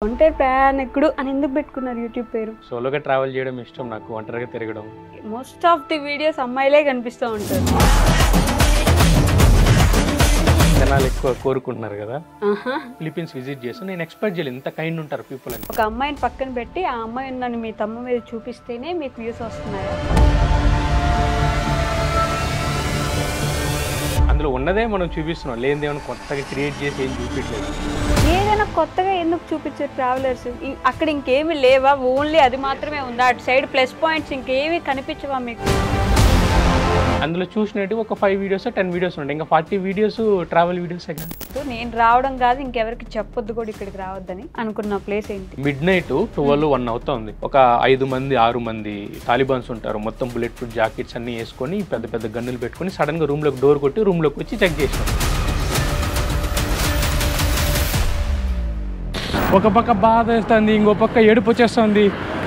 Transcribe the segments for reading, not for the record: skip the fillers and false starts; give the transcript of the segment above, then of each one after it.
ఒంటరి ప్రయాణికుడు అని ఎందుకు పెట్టుకున్నారు యూట్యూబ్ పేరు? సోలోగా ట్రావెల్ చేయడం ఇష్టం నాకు, ఒంటరిగా తిరగడం. మోస్ట్ ఆఫ్ ది వీడియోస్ అమ్మాయిలే కనిపిస్తూ ఉంటారు. జనాలు ఎక్కువ కోరుకుంటున్నారు కదా. ఫిలిపీన్స్ విజిట్ చేసి నేను ఎక్స్పెక్ట్ చేయలేదు ఇంత కైండ్ ఉంటారు పీపుల్ అని. ఒక అమ్మాయిని పక్కన పెట్టి ఆ అమ్మాయి నన్ను మీ తమ్మ మీద చూపిస్తేనే మీకు వ్యూస్ వస్తున్నాయా? అందులో ఉన్నదే మనం చూపిస్తున్నాం, లేనిదేమైనా కొత్తగా క్రియేట్ చేసి ఏం చూపించలేదు. ఏదైనా కొత్తగా ఎందుకు చూపించారు ట్రావెలర్స్? అక్కడ ఇంకేమి లేవా? ఓన్లీ అది మాత్రమే ఉందా? అటు సైడ్ ప్లస్ పాయింట్స్ ఇంకేమి కనిపించవా మీకు? అందులో చూసినట్టు ఒక 5 వీడియోస్ 10 వీడియోస్ ఉంటాయి, ఇంకా 40 వీడియోస్ ట్రావెల్ వీడియోస్. నేను రావడం కాదు, ఇంకెవరికి చెప్పొద్దు కూడా ఇక్కడికి రావద్దని అనుకున్న ప్లేస్ ఏంటి? మిడ్ నైట్ 12-1 అవుతుంది. ఒక 5 మంది 6 మంది తాలిబాన్స్ ఉంటారు, మొత్తం బుల్లెట్ ప్రూఫ్ జాకెట్స్ అన్ని వేసుకొని పెద్ద పెద్ద గన్నులు పెట్టుకొని సడన్ గా రూమ్ లోకి డోర్ కొట్టి రూమ్ లోకి వచ్చి చెక్ చేసినాం. ఒక పక్క బాధ వేస్తుంది, ఇంకో పక్క ఏడుపు వచ్చేస్తుంది.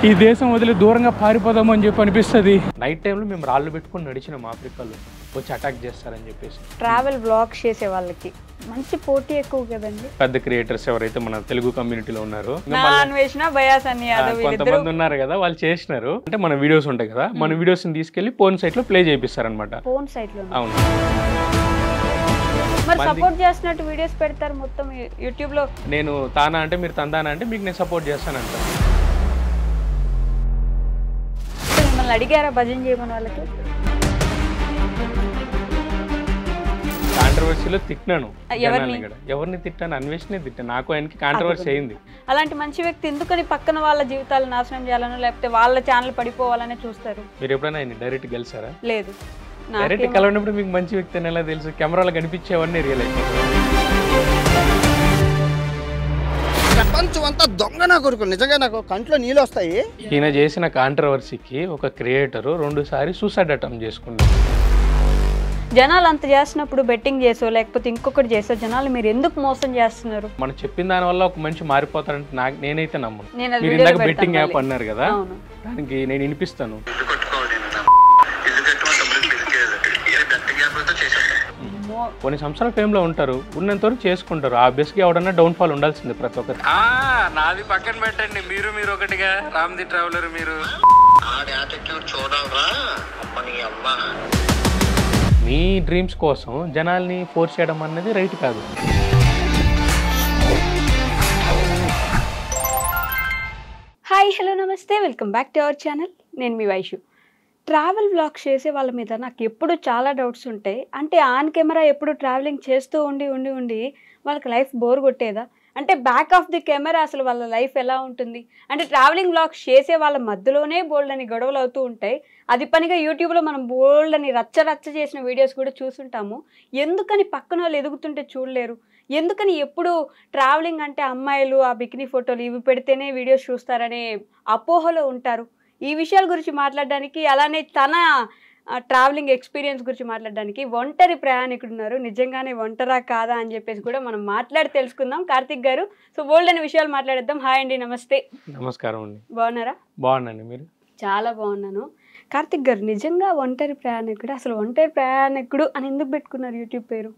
ఈ దేశం వదిలి దూరంగా పారిపోదామని చెప్పి అనిపిస్తుంది. నైట్ టైంలో మేము రాళ్ళు పెట్టుకుని నడిచినాం, ఆఫ్రికాలో వచ్చి అటాక్ చేస్తారని చెప్పేసి. ట్రావెల్ బ్లాగ్స్ చేసే వాళ్ళకి మంచి పోటీ ఎక్కువ కదండి. పెద్ద క్రియేటర్స్ ఎవరైతే మన తెలుగు కమ్యూనిటీలో ఉన్నారో కొంతమంది ఉన్నారు కదా, వాళ్ళు చేసినారు. అంటే మన వీడియోస్ ఉంటాయి కదా, మన వీడియోస్ ని తీసుకెళ్లి పోన్ సైట్ లో ప్లే చేపిస్తారనమాట. పోన్ సైట్ లో అవును. మరి సపోర్ట్ చేస్తున్నట్టు వీడియోస్ పెడతారు మొత్తం యూట్యూబ్ లో. నేను తానా అంటే మీరు తందానా అంటే మీకు నేను సపోర్ట్ చేస్తానంట. మిమ్మల్ని అడిగారా భజన చేయమని? వాళ్ళకి కాంట్రవర్సీలో తిట్టినాను. ఎవరిని తిట్టాను? అన్వేషణ తిట్టాను. నాకు ఆయనకి కాంట్రవర్సీ అయింది. అలాంటి మంచి వ్యక్తి ఎందుకని పక్కన వాళ్ళ జీవితాలు నాశనం చేయాలనో లేకపోతే వాళ్ళ ఛానల్ పడిపోవాలనే చూస్తారు? మీరు ఎప్పుడైనా ఆయన డైరెక్ట్ కలిసారా? లేదు. డైరెక్ట్ కలిగినప్పుడు మీకు మంచి వ్యక్తి అని ఎలా తెలుసు? కెమెరాలో కనిపించేవన్నీ రియలైజ్. ప్రపంచం అంతా దొంగ నా కొడుకు, నిజంగా నాకు కంట్లో నీళ్ళు వస్తాయి. ఈయన చేసిన కాంట్రవర్సీకి ఒక క్రియేటర్ 2 సార్లు సూసైడ్ అటెంప్ట్ చేసుకున్నారు. జనాలు అంత చేసినప్పుడు బెట్టింగ్ చేసో లేకపోతే ఇంకొకటి చేసో జనాలు మీరు ఎందుకు మోసం చేస్తున్నారు? మనం చెప్పిన దాని వల్ల ఒక మనిషి మారిపోతారంటే నేనైతే నమ్మను. మీరు ఇందాక బెట్టింగ్ యాప్ అన్నారు కదా, దానికి నేను వినిపిస్తాను. కొన్ని సంవత్సరాల ఫేమ్ లో ఉంటారు, ఉన్నంత వరకు చేసుకుంటారు. ఆబ్వియస్ గా ఎవడన్నా డౌన్ ఫాల్ ఉండాల్సింది ప్రతి ఒక్కరు. నాది పక్కన పెట్టండి, మీరు ఒకటిగా రామ్ది ట్రావెలర్. మీరు మీ డ్రీమ్స్ కోసం జనాల్ని ఫోర్స్ చేయడం అన్నది రైట్ కాదు. హాయ్, హలో, నమస్తే, welcome back to our channel. నేను మీ వైషు. ట్రావెల్ వ్లాగ్స్ చేసే వాళ్ళ మీద నాకు ఎప్పుడు చాలా డౌట్స్ ఉంటాయి. అంటే ఆన్ కెమెరా ఎప్పుడు ట్రావెలింగ్ చేస్తూ ఉండి వాళ్ళకి లైఫ్ బోర్ కొట్టేదా? అంటే బ్యాక్ ఆఫ్ ది కెమెరా అసలు వాళ్ళ లైఫ్ ఎలా ఉంటుంది? అంటే ట్రావెలింగ్ వ్లాగ్స్ చేసే వాళ్ళ మధ్యలోనే బోల్డ్ అని గొడవలు అవుతూ ఉంటాయి. అది పనిగా యూట్యూబ్లో మనం బోల్డ్ అని రచ్చ చేసిన వీడియోస్ కూడా చూసుంటాము. ఎందుకని పక్కన వాళ్ళు ఎదుగుతుంటే చూడలేరు? ఎందుకని ఎప్పుడు ట్రావెలింగ్ అంటే అమ్మాయిలు ఆ బికినీ ఫోటోలు ఇవి పెడితేనే వీడియోస్ చూస్తారనే అపోహలో ఉంటారు? ఈ విషయాల గురించి మాట్లాడడానికి, అలానే తన ట్రావెలింగ్ ఎక్స్పీరియన్స్ గురించి మాట్లాడడానికి ఒంటరి ప్రయాణికుడు ఉన్నారు. నిజంగానే ఒంటరా కాదా అని చెప్పేసి కూడా మనం మాట్లాడి తెలుసుకుందాం. కార్తిక్ గారు, సో బోల్డ్ అనే విషయాలు మాట్లాడేద్దాం. హాయ్ అండి, నమస్తే. నమస్కారం అండి. బాగున్నారా? బాగున్నాను, మీరు? చాలా బాగున్నాను. కార్తిక్ గారు, నిజంగా ఒంటరి ప్రయాణికుడు, అసలు ఒంటరి ప్రయాణికుడు అని ఎందుకు పెట్టుకున్నారు యూట్యూబ్ పేరు?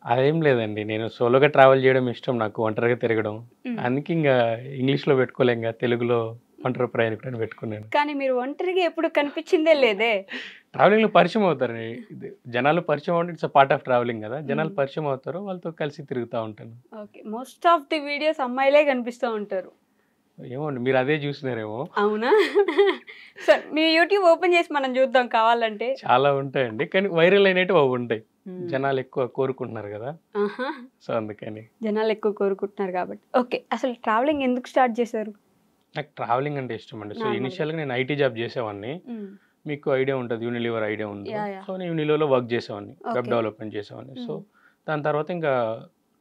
అదేం లేదండి, నేను సోలోగా ట్రావెల్ చేయడం ఇష్టం నాకు, ఒంటరిగా తిరగడం. అందుకే ఇంకా ఇంగ్లీష్లో పెట్టుకోలేక తెలుగులో ఒంటరి ప్రయాణికుడు అని పెట్టుకున్నాను. కానీ మీరు ఒంటరిగా ఎప్పుడు కనిపించిందే లేదే. ట్రావెలింగ్ లో పరిచయం అవుతారు జనాలు. పరిచయం అంటే ఇట్స్ పార్ట్ ఆఫ్ ట్రావెలింగ్ కదా. జనాలు పరిచయం అవుతారు, వాళ్ళతో కలిసి తిరుగుతూ ఉంటాను. Okay, most of the videos అమ్మాయిలే కనిపిస్తూ ఉంటారు. ఏమోండి, మీరు అదే చూసినారేమో. అవునా? సో మీ యూట్యూబ్ ఓపెన్ చేసి మనం చూద్దాం కావాలంటే. చాలా ఉంటాయండి, కానీ వైరల్ అయినట్టు అవి ఉంటాయి. జనాలు ఎక్కువ కోరుకుంటున్నారు కదా, సో అందుకని. జనాలు ఎక్కువ కోరుకుంటున్నారు కాబట్టి. ఓకే, అసలు ట్రావెలింగ్ ఎందుకు స్టార్ట్ చేశారు? నాకు ట్రావెలింగ్ అంటే ఇష్టం అండి. సో ఇనిషియల్గా నేను ఐటీ జాబ్ చేసేవాడిని. మీకు ఐడియా ఉంటుంది, యూనిలివర్ ఐడియా ఉంది. సో నేను యూనిలివర్లో వర్క్ చేసేవాడిని, వెబ్ డెవలప్మెంట్ చేసేవాడిని. సో దాని తర్వాత ఇంకా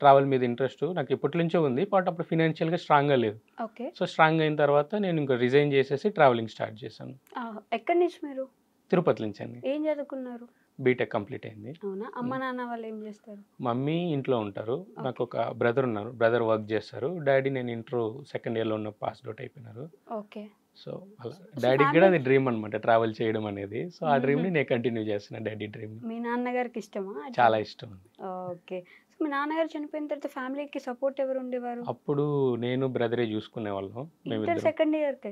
ట్రావెల్ మీద ఇంట్రెస్ట్ నాకు ఎప్పటి నుంచో ఉంది, బట్ అప్పుడు ఫినాన్షియల్గా స్ట్రాంగ్గా లేదు. సో స్ట్రాంగ్ అయిన తర్వాత నేను ఇంకా రిజైన్ చేసేసి ట్రావెలింగ్ స్టార్ట్ చేశాను. ఎక్కడి నుంచి మీరు? తిరుపతి నుంచి అండి. ఏం చదువుకున్నారు? బీటెక్ కంప్లీట్ అయింది. అవునా? అమ్మ నాన్న వాళ్ళు ఏం చేస్తారు? మమ్మీ ఇంట్లో ఉంటారు, నాకు ఒక బ్రదర్ ఉన్నారు, బ్రదర్ వర్క్ చేస్తారు. డాడీ నేను ఇంటర్ సెకండ్ ఇయర్లో ఉన్న పాస్ అవుట్ అయిపోయినారు. ఓకే. సో అలా డాడీకి కూడా అది డ్రీమ్ అనమాట, ట్రావెల్ చేయడం అనేది. సో ఆ డ్రీమ్ని నేను కంటిన్యూ చేస్తున్నా, డాడీ డ్రీమ్. మీ నాన్నగారికి ఇష్టమా? చాలా ఇష్టం ఉంది. ఓకే. మీ నాన్నగారు చనిపోయిన తర్వాత ఫ్యామిలీకి సపోర్ట్ ఎవరు ఉండేవారు? అప్పుడు నేను బ్రదరే చూసుకునే వాళ్ళం ఇంటర్ మేమిద్దరం. సెకండ్ ఇయర్‌కే.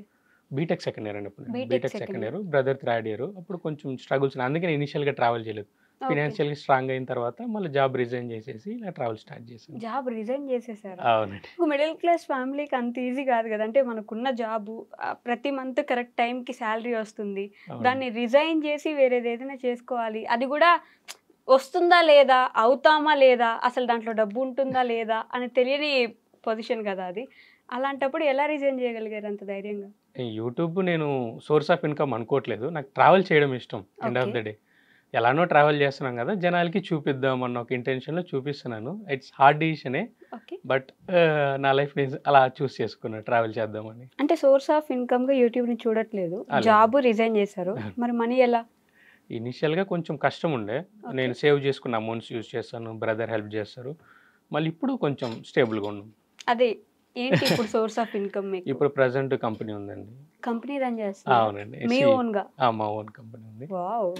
బీటెక్ సెకండ్ ఇయర్ అండి అప్పుడు. BTech BTech second second year. Year, brother third year. అప్పుడు కొంచెం స్ట్రగుల్స్ ఉన్నాయి. అందుకే నేను ఇనిషియల్‌గా ట్రావెల్ చేయలేదు. ఓకే. ఫినాన్షియల్‌గా స్ట్రాంగ్ అయిన తర్వాత మళ్ళీ జాబ్ రిజైన్ చేసేసి ఇలా ట్రావెల్ స్టార్ట్ చేశాను. జాబ్ రిజైన్ చేసేసారా? అవునండి. ఒక మిడిల్ క్లాస్ ఫ్యామిలీకి అంత ఈజీ కాదు కదా! అంటే మనకున్న జాబు ప్రతి మంత్ కరెక్ట్ టైంకి శాలరీ వస్తుంది. అవును. దాన్ని రిజైన్ చేసి వేరేది ఏదైనా చేసుకోవాలి. అది కూడా వస్తుందా లేదా? అవుతామా లేదా? అసలు దాంట్లో డబ్బు ఉంటుందా లేదా? అని తెలియని పొజిషన్ కదా అది. అలాంటప్పుడు ఎలా రిజైన్ చేయగలిగారు అంత ధైర్యంగా? ఈ యూట్యూబ్ నేను సోర్స్ ఆఫ్ ఇన్‌కమ్ అనుకోవట్లేదు. నాకు ట్రావెల్ చేయడం ఇష్టం end of okay. The day. ఎలానో ట్రావెల్ చేస్తున్నాం కదా! జనాలకి చూపిద్దాం అన్న ఒక ఇంటెన్షన్‌లో చూపిస్తున్నాను. ఇట్స్ హార్డ్ డిసిషనే. ఓకే. బట్ నా లైఫ్‌ని అలా చూస్ చేసుకున్నా ట్రావెల్ చేద్దామని. అంటే సోర్స్ ఆఫ్ ఇన్‌కమ్‌గా యూట్యూబ్‌ని చూడట్లేదు. లేదు. జాబు రిజైన్ చేశారు. మరి మనీ ఎలా? ఇనిషియల్‌గా కొంచెం కష్టం ఉండే. ఓకే. నేను సేవ్ చేసుకున్న అమౌంట్స్ యూజ్ చేస్తాను. బ్రదర్ హెల్ప్ చేస్తారు. మళ్ళీ ఇప్పుడు కొంచెం స్టేబుల్‌గా ఉన్నాం. అదే ఏంటి ఇప్పుడు సోర్స్ ఆఫ్ ఇన్‌కమ్ మీకు? ఇప్పుడు ప్రెజెంట్ కంపెనీ ఉందండి. కంపెనీ రన్ చేస్తున్నారా? అవునండి. మీ ఓన్‌గా? మా ఓన్ కంపెనీ ఉంది. వావ్!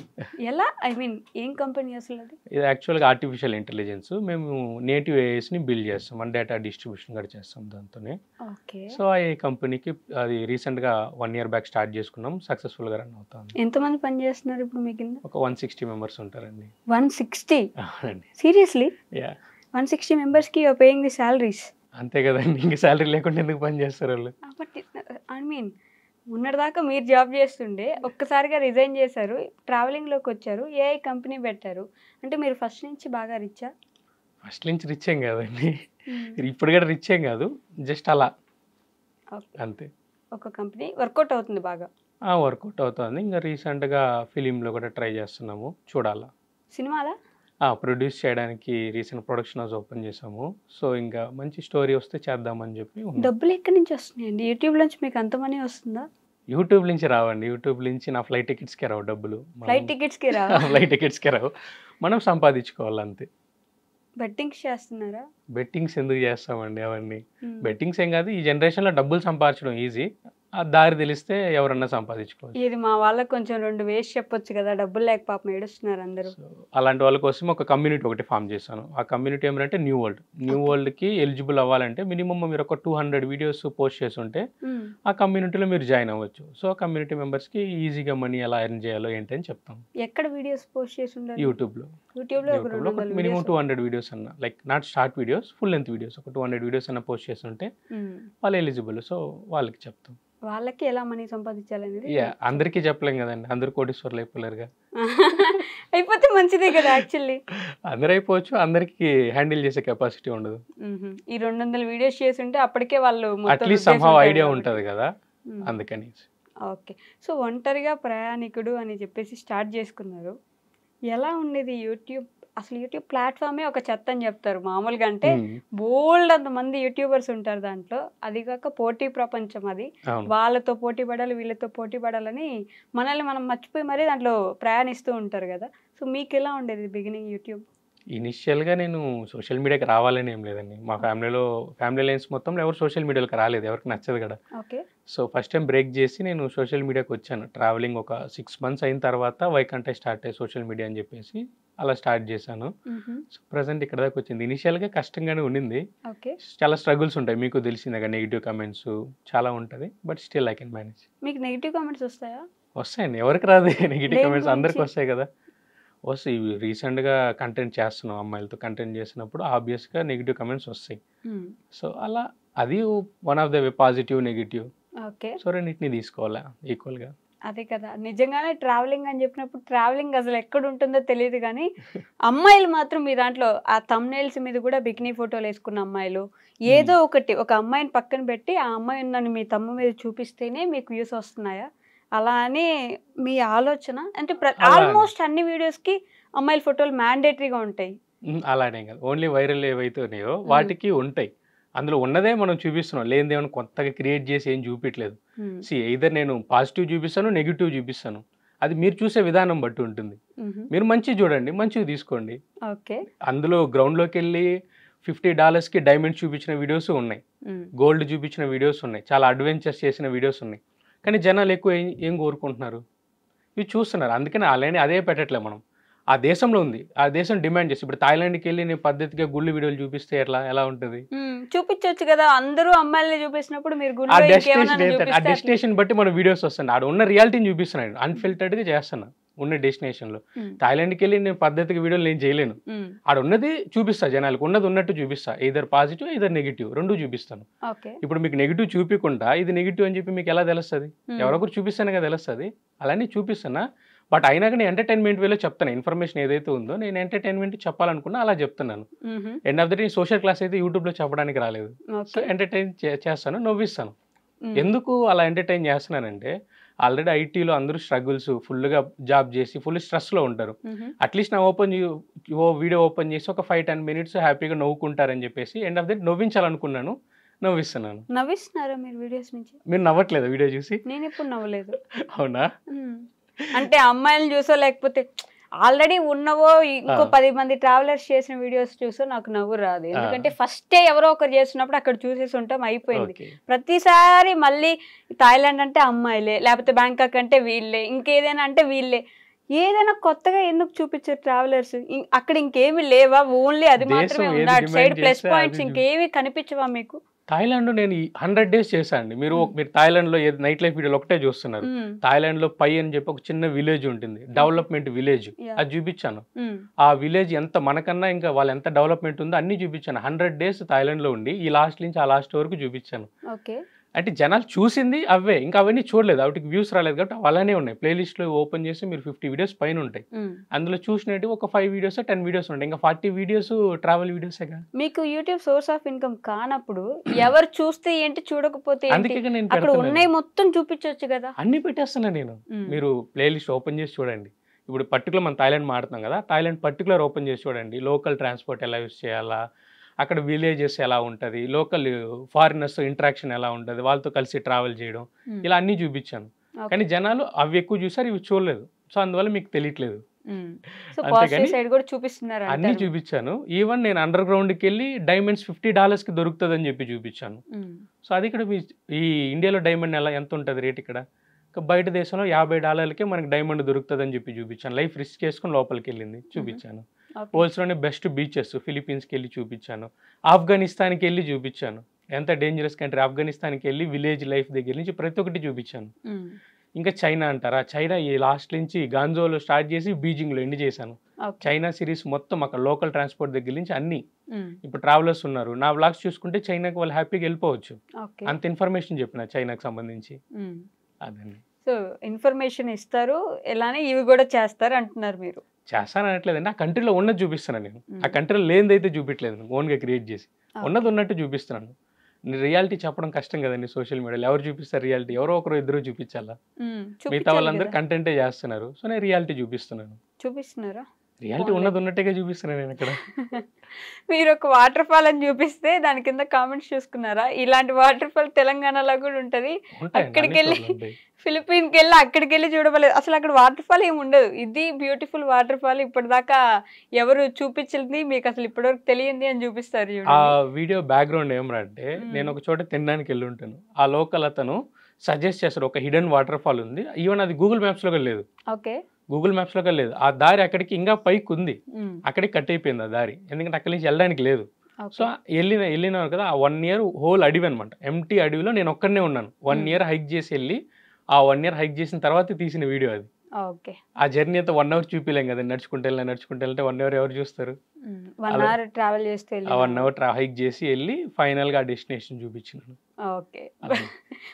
ఎలా? ఐ మీన్ ఏం కంపెనీ అసలు అది? ఇది యాక్చువల్‌గా ఆర్టిఫిషియల్ ఇంటెలిజెన్స్. మేము నేటివ్ ఏఐస్‌ని బిల్డ్ చేస్తాం. డేటా డిస్ట్రిబ్యూషన్ కూడా చేస్తాం దాంతోనే. ఓకే. సో ఆ కంపెనీకి అది రీసెంట్‌గా 1 ఇయర్ బ్యాక్ స్టార్ట్ చేసుకున్నాం. సక్సెస్‌ఫుల్‌గా రన్ అవుతుంది. ఎంతమంది పని చేస్తున్నారు ఇప్పుడు మీ కింద? ఒక 160 మెంబర్స్ ఉంటారండి. 160? అవునండి. సీరియస్లీ? యాహ్! 160 మెంబర్స్‌కి you are paying the salaries. అంతే కదండీ. ఇంక సాలరీ లేకుండా ఎందుకు పని చేస్తారు వాళ్ళు? బట్ ఐ మీన్ మొన్నటిదాకా మీరు జాబ్ చేస్తుండే ఒక్కసారిగా రిజైన్ చేశారు. ట్రావెలింగ్‌లోకి వచ్చారు. ఏఐ కంపెనీ పెట్టారు. అంటే మీరు ఫస్ట్ నుంచి బాగా రిచ్చా? ఫస్ట్ నుంచి రిచ్ ఏం కాదండి. హ్మ్. ఇప్పుడు కూడా రిచ్ ఏం కాదు. జస్ట్ అలా ఓకే. అంతే. ఒక కంపెనీ వర్కౌట్ అవుతుంది బాగా. వర్కౌట్ అవుతుంది. ఇంకా రీసెంట్‌గా ఫిలింలో కూడా ట్రై చేస్తున్నాము. చూడాలా. సినిమాలా? ప్రొడ్యూస్ చేయడానికి రీసెంట్ ప్రొడక్షన్ హౌస్ ఓపెన్ చేసాము. సో ఇంకా మంచి స్టోరీ వస్తే చేద్దామని చెప్పి ఉన్నాం. డబ్బులు ఎక్కడి నుంచి వస్తున్నాయండి? యూట్యూబ్ నుంచి మీకు అంత మనీ వస్తుందా? యూట్యూబ్ నుంచి రావండి. యూట్యూబ్ నుంచి నా ఫ్లైట్ టికెట్స్‌కే రావు డబ్బులు. ఫ్లైట్ టికెట్స్‌కి రావా? ఫ్లైట్ టికెట్స్‌కే రావు. మనం సంపాదించుకోవాలి అంతే. బెట్టింగ్స్ చేస్తున్నారా? బెట్టింగ్స్ ఎందుకు చేస్తామండి అవన్నీ? హ్మ్. బెట్టింగ్స్ ఏం కాదు. ఈ జనరేషన్‌లో డబ్బులు సంపాదించడం ఈజీ. ఆ దారి తెలిస్తే ఎవరన్నా సంపాదించుకోవచ్చు. ఇది మా వాళ్ళకి కొంచెం 2 వేసి చెప్పొచ్చు కదా! డబ్బులు లేక పాపం ఏడుస్తున్నారు అందరూ. సో అలాంటి వాళ్ళ కోసం ఒక కమ్యూనిటీ ఒకటి ఫామ్ చేశాను. ఆ కమ్యూనిటీ ఏమంటే న్యూ వరల్డ్. New okay. వరల్డ్‌కి ఎలిజిబుల్ అవ్వాలంటే మినిమమ్ మీరు ఒక 200 వీడియోస్ పోస్ట్ చేసుంటే హ్మ్. ఆ కమ్యూనిటీలో మీరు జాయిన్ అవ్వచ్చు. సో ఆ కమ్యూనిటీ మెంబర్స్‌కి ఈజీగా మనీ ఎలా ఎర్న్ చేయాలో ఏంటి అని చెప్తాం. ఎక్కడ వీడియోస్ పోస్ట్ చేసి ఉండాలి? యూట్యూబ్‌లో. యూట్యూబ్‌లో ఒక యూట్యూబ్‌లో ఒక 200 మినిమమ్ వీడియోస్. 200 వీడియోస్ అన్న like not short videos, full length videos ఒక 200 వీడియోస్ అన్న పోస్ట్ చేస్తుంటే హ్మ్. వాళ్ళు ఎలిజిబుల్. సో వాళ్ళకి చెప్తాం. వాళ్ళకి ఎలా మనీ సంపాదించాలనేది అందరికీ చెప్పలేం కదండి. అందరూ కోటీశ్వరులు అయిపోలేరుగా. అయిపోతే మంచిదే కదా యాక్చువల్లీ. అందరూ అయిపోవచ్చు. అందరికీ హ్యాండిల్ చేసే కెపాసిటీ ఉండదు. ఈ 200 వీడియోస్ చేసి ఉంటే అప్పటికే వాళ్ళు మొత్తం అట్లీస్ట్ రుద్దేసి సమ్‌హౌ ఉంటారు ఐడియా కాబట్టి. ఉంటది కదా! హ్మ్. అందుకని. ఓకే. సో ఒంటరిగా ప్రయాణికుడు అని చెప్పేసి స్టార్ట్ చేసుకున్నారు. ఎలా ఉండేది యూట్యూబ్? అసలు యూట్యూబ్ ప్లాట్‌ఫామే ఒక చెత్త అని చెప్తారు. మామూలుగా అంటే బోల్డ్ అంతమంది యూట్యూబర్స్ ఉంటారు దాంట్లో. అది కాక పోటీ ప్రపంచం అది. అవును. వాళ్ళతో పోటీ పడాలి, వీళ్ళతో పోటీ పడాలని మనల్ని మనం మర్చిపోయి మరీ దాంట్లో ప్రయాణిస్తూ ఉంటారు కదా! సో మీకెలా ఉండేది బిగినింగ్ యూట్యూబ్? ఇనిషియల్‌గా నేను సోషల్ మీడియాకి రావాలని ఏం లేదండి. మా ఫ్యామిలీ లైన్స్ మొత్తంలో ఎవరు సోషల్ మీడియాలోకి రాలేదు. ఎవరికీ నచ్చదు కదా! Okay. So first time break చేసి నేను సోషల్ మీడియాకి వచ్చాను. ట్రావెలింగ్ ఒక 6 మంత్స్ అయిన తర్వాత why can't I start social media అని చెప్పేసి అలా స్టార్ట్ చేశాను. హుహు. సో ప్రెజెంట్ ఇక్కడ దాకా వచ్చింది. ఇనిషియల్‌గా కష్టంగానే ఉండింది. ఓకే. చాలా స్ట్రగుల్స్ ఉంటాయి. మీకు తెలిసిందేగా నెగెటివ్ కామెంట్స్ చాలా ఉంటది. But still I can manage. మీకు నెగెటివ్ కామెంట్స్ వస్తాయా? వస్తాయండి. ఎవరికి రాదు నెగెటివ్ దేని కామెంట్స్ అందరికి గురించి? వస్తాయి కదా! వస్తాయి. రీసెంట్‌గా కంటెంట్ చేస్తున్నాం అమ్మాయిలతో కంటెంట్ చేసినప్పుడు ఆబ్వియస్‌గా నెగెటివ్ కామెంట్స్ వస్తాయి. హ్మ్. సో అలా అది one of the way positive, negative. Okay. So రెండిటిని తీసుకోవాలా ఈక్వల్‌గా. అదే కదా! నిజంగానే ట్రావెలింగ్ అని చెప్పినప్పుడు ట్రావెలింగ్ అసలు ఎక్కడుంటుందో తెలీదు గానీ, అమ్మాయిలు మాత్రం మీ దాంట్లో ఆ థంబ్‌నెయిల్స్ మీద కూడా బికినీ ఫోటోలేసుకున్న అమ్మాయిలు, ఏదో ఒకటి ఒక అమ్మాయిని పక్కన పెట్టి, ఆ అమ్మాయి ఉందని మీ థంబ్ మీద చూపిస్తేనే మీకు వ్యూస్ వస్తున్నాయా? అలా అని మీ ఆలోచన? అంటే అలా ఆల్మోస్ట్ అన్ని వీడియోస్‌కి అమ్మాయిల ఫోటోలు మ్యాండేటరీగా ఉంటాయి. అలానే కాదు. ఓన్లీ వైరల్ ఏవైతే ఉన్నాయో హ్మ్. వాటికి ఉంటాయి. అందులో ఉన్నదే మనం చూపిస్తున్నాం. లేనిదేమన్నా కొత్తగా క్రియేట్ చేసి ఏం చూపియట్లేదు. హ్మ్. ఎయిదర్ నేను పాజిటివ్ చూపిస్తాను, నెగెటివ్ చూపిస్తాను. అది మీరు చూసే విధానం బట్టి ఉంటుంది. హుహు. మీరు మంచిది చూడండి, మంచివి తీసుకోండి. ఓకే. అందులో గ్రౌండ్‌లోకెళ్ళి $50కి డైమండ్స్ చూపించిన వీడియోస్ ఉన్నాయి. హ్మ్. గోల్డ్ చూపించిన వీడియోస్ ఉన్నాయి. చాలా అడ్వెంచర్స్ చేసిన వీడియోస్ ఉన్నాయి. కానీ జనాలు ఎక్కువ ఏం కోరుకుంటున్నారు? ఇవి చూస్తున్నారు. అందుకని అలానే అదే పెట్టట్లే మనం. ఆ దేశంలో ఉంది. ఆ దేశం డిమాండ్ చేసి ఇప్పుడు థాయిలాండ్‌కి వెళ్ళి నేను పద్ధతిగా గుళ్ళు వీడియోలు చూపిస్తే ఎలా ఉంటది? చూపించొచ్చు కదా! అందరూ అమ్మాయిల్ని చూపించినప్పుడు మీరు ఆ గుడిలో డెస్టినేషన్ ఇంకేమైనా ఏంటంటే ఆ చూపిస్తే డెస్టినేషన్ బట్టి మన వీడియోస్ వస్తున్నాయి. ఆడ ఉన్న రియాలిటీని చూపిస్తున్నాను. అన్‌ఫిల్టర్డ్‌గా చేస్తున్నా ఉన్న డెస్టినేషన్‌లో. థాయిలాండ్‌కి వెళ్ళి నేను పద్ధతిగా వీడియోలు నేను చేయలేను. ఆడ ఉన్నది చూపిస్తా జనాలకు. ఉన్నది ఉన్నట్టు చూపిస్తా. ఎయిదర్ పాజిటివ్, ఎయిదర్ నెగెటివ్ 2 చూపిస్తాను. ఓకే. ఇప్పుడు మీకు నెగెటివ్ చూపియకుండా ఇది నెగెటివ్ అని చెప్పి మీకు ఎలా తెలుస్తది? ఎవరో ఒకరు చూపిస్తేనే కదా తెలుస్తది. అలానే చూపిస్తున్నా. బట్ అయినా కానీ ఎంటర్‌టైన్‌మెంట్ వేలో చెప్తాను. ఇన్ఫర్మేషన్ ఏదైతే ఉందో నేను ఎంటర్‌టైన్‌మెంట్ చెప్పాలనుకున్నా అలా చెప్తున్నాను. End of the day social class అయితే యూట్యూబ్‌లో చెప్పడానికి రాలేదు. సో ఎంటర్‌టైన్ చేస్తాను, నవ్విస్తాను. ఎందుకు అలా ఎంటర్‌టైన్ చేస్తున్నానంటే ఆల్రెడీ ఐటీలో అందరూ స్ట్రగుల్స్ ఫుల్‌గా జాబ్ చేసి ఫుల్ స్ట్రెస్‌లో ఉంటారు. అట్లీస్ట్ నా వీడియో ఓపెన్ చేసి ఒక 5-10 మినిట్స్ హ్యాపీగా నవ్వుకుంటారని చెప్పేసి ఎండ్ ఆఫ్ ద డే నవ్వించాలనుకున్నాను. నవ్విస్తున్నాను. నవ్విస్తున్నారా మీరు వీడియోస్ నుంచి? మీరు నవ్వట్లేదా వీడియో చూసి? నేనెప్పుడు నవ్వలేదు. అవునా? అంటే అమ్మాయిలని చూసో లేకపోతే ఆల్రెడీ ఉన్నవో ఇంకో 10 మంది ట్రావెలర్స్ చేసిన వీడియోస్ చూసో నాకు నవ్వు రాదు. ఎందుకంటే ఫస్టే ఎవరో ఒకరు చేస్తున్నప్పుడు అక్కడ చూసేసి ఉంటాం, అయిపోయింది. ప్రతిసారి మళ్ళీ థాయిలాండ్ అంటే అమ్మాయిలే, లేకపోతే బ్యాంకాక్ అంటే వీళ్ళే, ఇంకేదైనా అంటే వీళ్ళే. ఏదైనా కొత్తగా ఎందుకు చూపించారు ట్రావెలర్స్? అక్కడ ఇంకేమి లేవా? ఓన్లీ అది మాత్రమే ఉందా? అటు సైడ్ ప్లస్ పాయింట్స్ ఇంకేమి కనిపించవా మీకు? థాయిలాండ్ నేను 100 డేస్ చేశాను అండి. మీరు థాయిలాండ్‌లో నైట్ లైఫ్ వీడియోలు ఒకటే చూస్తున్నారు. థాయిలాండ్‌లో పై అని చెప్పి ఒక చిన్న విలేజ్ ఉంటుంది, డెవలప్మెంట్ విలేజ్. అది చూపించాను. ఆ విలేజ్ ఎంత మనకన్నా ఇంకా వాళ్ళు ఎంత డెవలప్మెంట్ ఉందో అన్ని చూపించాను. 100 డేస్ థాయిలాండ్‌లో ఉండి ఈ లాస్ట్ నుంచి ఆ లాస్ట్ వరకు చూపించాను. అంటే జనాలు చూసింది అవే, ఇంకా అవన్నీ చూడలేదు, వాటికి వ్యూస్ రాలేదు కాబట్టి అలానే ఉన్నాయి. ప్లేలిస్ట్లో ఓపెన్ చేసి మీరు 50 వీడియోస్ పైన ఉంటాయి. అందులో చూసినట్టు ఒక 5 వీడియోస్ 10 వీడియోస్ ఉంటాయి. ఇంకా 40 వీడియోస్ ట్రావెల్ వీడియోసేగా. మీకు యూట్యూబ్ సోర్స్ ఆఫ్ ఇన్కమ్ కానప్పుడు ఎవరు చూస్తే ఏంటి, చూడకపోతే అందుకే నేను అక్కడ ఉన్నాయి మొత్తం చూపించవచ్చు కదా. అన్ని పెట్టేస్తున్నా నేను. మీరు ప్లేలిస్ట్ ఓపెన్ చేసి చూడండి. ఇప్పుడు పర్టికులర్ మనం థాయిలాండ్ మాట్లాడుతున్నాం కదా, థాయిలాండ్ పర్టికులర్ ఓపెన్ చేసి చూడండి. లోకల్ ట్రాన్స్పోర్ట్ ఎలా యూస్ చేయాలా, అక్కడ విలేజెస్ ఎలా ఉంటుంది, లోకల్ ఫారినర్స్ ఇంటరాక్షన్ ఎలా ఉంటుంది, వాళ్ళతో కలిసి ట్రావెల్ చేయడం, ఇలా అన్నీ చూపించాను. కానీ జనాలు అవి ఎక్కువ చూసారు, ఇవి చూడలేదు. సో అందువల్ల మీకు తెలియట్లేదు. అన్నీ చూపించాను. ఈవెన్ నేను అండర్ గ్రౌండ్కి వెళ్ళి డైమండ్స్ $50కి దొరుకుతుందని చెప్పి చూపించాను. సో అది ఇక్కడ ఈ ఇండియాలో డైమండ్ ఎంత ఉంటుంది రేట్, ఇక్కడ బయట దేశంలో $50కే మనకి డైమండ్ దొరుకుతుందని చెప్పి చూపించాను. లైఫ్ రిస్క్ చేసుకుని లోపలికి వెళ్ళింది చూపించాను. వరల్డ్స్లోనే బెస్ట్ బీచెస్ ఫిలిపీన్స్కి వెళ్ళి చూపించాను. ఆఫ్ఘనిస్తాన్కి వెళ్ళి చూపించాను. ఎంత డేంజరస్ కంట్రీ ఆఫ్ఘనిస్తాన్కి వెళ్ళి విలేజ్ లైఫ్ దగ్గర నుంచి ప్రతి ఒక్కటి చూపించాను. ఇంకా చైనా అంటారా, చైనా ఈ లాస్ట్ నుంచి గాంజోలో స్టార్ట్ చేసి బీజింగ్లో ఎండ్ చేశాను. చైనా సిరీస్ మొత్తం అక్కడ లోకల్ ట్రాన్స్పోర్ట్ దగ్గర నుంచి అన్ని. ఇప్పుడు ట్రావెలర్స్ ఉన్నారు, నా వ్లాగ్స్ చూసుకుంటే చైనాకి వాళ్ళు హ్యాపీగా వెళ్ళిపోవచ్చు. అంత ఇన్ఫర్మేషన్ చెప్పిన చైనాకి సంబంధించి. అదండి. సో ఇన్ఫర్మేషన్ ఇస్తారు, ఎలానే ఇవి కూడా చేస్తారు అంటున్నారు మీరు. చేస్తాను అనట్లేదండి, ఆ కంట్రీలో ఉన్నది చూపిస్తున్నాను నేను. ఆ కంట్రీలో లేనిదైతే చూపించలేదు, ఓన్గా క్రియేట్ చేసి ఉన్నది ఉన్నట్టు చూపిస్తున్నాను. రియాలిటీ చెప్పడం కష్టం కదండి సోషల్ మీడియాలో. ఎవరు చూపిస్తారు రియాలిటీ? ఎవరో ఒకరు ఇద్దరు చూపించాలా? మిగతా వాళ్ళందరూ కంటెంటే చేస్తున్నారు. సో నేను రియాలిటీ చూపిస్తున్నారా? రియాలిటీ ఉన్నది ఉన్నట్టుగా చూపిస్తున్నాను నేను ఇక్కడ. మీరు ఒక వాటర్ ఫాల్ అని చూపిస్తే దాని కింద కామెంట్స్ చూసుకున్నారా? ఇలాంటి వాటర్ ఫాల్ తెలంగాణలో కూడా ఉంటది, అక్కడికి వెళ్ళి ఫిలిపీన్కి వెళ్ళి అక్కడికి వెళ్ళి చూడవలేదు. అసలు అక్కడ వాటర్ ఫాల్ ఏమి ఉండదు, ఇది బ్యూటిఫుల్ వాటర్ ఫాల్, ఇప్పటిదాకా ఎవరు చూపించింది మీకు అసలు ఇప్పటివరకు తెలియంది అని చూపిస్తారు. ఆ వీడియో బ్యాక్గ్రౌండ్ ఏమంటే నేను ఒక చోట తినడానికి వెళ్ళి ఉంటాను, ఆ లోకల్ అతను సజెస్ట్ చేస్తారు ఒక హిడెన్ వాటర్ ఫాల్ ఉంది. ఈవెన్ అది గూగుల్ మ్యాప్స్లో కూడా లేదు. గూగుల్ మ్యాప్స్లో కూడా లేదు. ఆ దారి అక్కడికి ఇంకా పైకి ఉంది, అక్కడికి కట్ అయిపోయింది ఆ దారి, ఎందుకంటే అక్కడి నుంచి వెళ్ళడానికి లేదు. సో వెళ్ళినారు కదా, ఆ 1 year హోల్ అడవి అనమాట, ఎంటీ అడవిలో నేను ఒక్కడనే ఉన్నాను. 1 year హైక్ చేసి వెళ్ళి ఆ 1 year హైక్ చేసిన తర్వాత తీసిన వీడియో అది. ఆ జర్నీ అంతా 1 hour చూపిలేం కదా, నడుచుకుంటే 1 hour ఎవరు చూస్తారు? 1 hour ట్రావెల్ చేస్తే 1 hour హైక్ చేసి వెళ్ళి ఫైనల్ గా డెస్టినేషన్ చూపించినాను.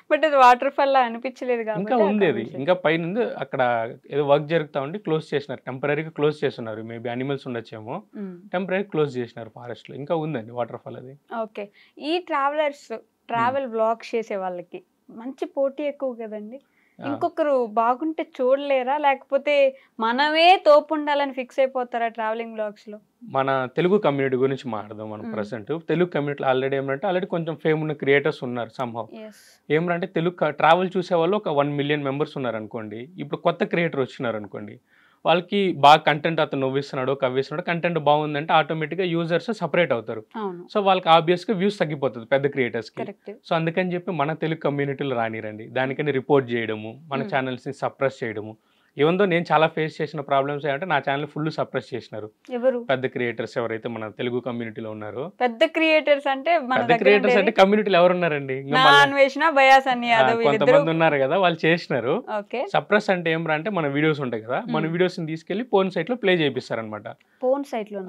బట్ అది వాటర్ ఫాల్ లా అనిపించలేదు. ఇంకా ఉంది అది, ఇంకా పైన ఉంది. అక్కడ ఏదో వర్క్ జరుగుతా ఉండి క్లోజ్ చేసినారు, టెంపరీగా క్లోజ్ చేస్తున్నారు. మేబీ అనిమల్స్ ఉండొచ్చేమో, టెంపరీ క్లోజ్ చేసినారు ఫారెస్ట్ లో. ఇంకా ఉందండి వాటర్ ఫాల్ అది. ఓకే. ఈ ట్రావెలర్స్ ట్రావెల్ బ్లాగ్ చేసే వాళ్ళకి మంచి పోటీ ఎక్కువ కదండి. ఇంకొకరు బాగుంటే చూడలేరా, లేకపోతే మనమే తోపు ఉండాలని ఫిక్స్ అయిపోతారా ట్రావెలింగ్ బ్లాగ్స్ లో? మన తెలుగు కమ్యూనిటీ గురించి మాట్లాడదాం మనం ప్రెసెంట్. తెలుగు కమ్యూనిటీలో ఆల్రెడీ కొంచెం ఫేమ్ ఉన్న క్రియేటర్స్ ఉన్నారు సంహవ్. ఏమంటే తెలుగు ట్రావెల్ చూసే వాళ్ళు ఒక 1 million మెంబర్స్ ఉన్నారు అనుకోండి. ఇప్పుడు కొత్త క్రియేటర్ వచ్చినారు అనుకోండి, వాళ్ళకి బాగా కంటెంట్ అతను నవ్విస్తున్నాడు కవ్విస్తున్నాడు, కంటెంట్ బాగుందంటే ఆటోమేటిక్గా యూజర్స్ సపరేట్ అవుతారు. సో వాళ్ళకి ఆబ్వియస్గా వ్యూస్ తగ్గిపోతుంది పెద్ద క్రియేటర్స్కి. సో అందుకని చెప్పి మన తెలుగు కమ్యూనిటీలో రానిరండి, దానికని రిపోర్ట్ చేయడము, మన ఛానల్స్ని సప్రెస్ చేయడము, ఈవెన్ దో నేను చాలా ఫేస్ చేసిన ప్రాబ్లమ్స్ ఏంటంటే నా ఛానల్ ఫుల్ సప్రెస్ చేసినారు. ఎవరు పెద్ద క్రియేటర్స్ ఎవరైతే మన తెలుగు కమ్యూనిటీలో ఉన్నారో. పెద్ద క్రియేటర్స్ అంటే మన పెద్ద క్రియేటర్స్ అంటే కమ్యూనిటీలో ఎవరు ఉన్నారండి? కొంతమంది ఉన్నారు కదా, వాళ్ళు చేసినారు. సప్రెస్ అంటే ఏమరా అంటే మన వీడియోస్ ఉంటాయి కదా, మన వీడియోస్ ని తీసుకెళ్లి పోర్న్ సైట్ లో ప్లే చేపిస్తారు అనమాట.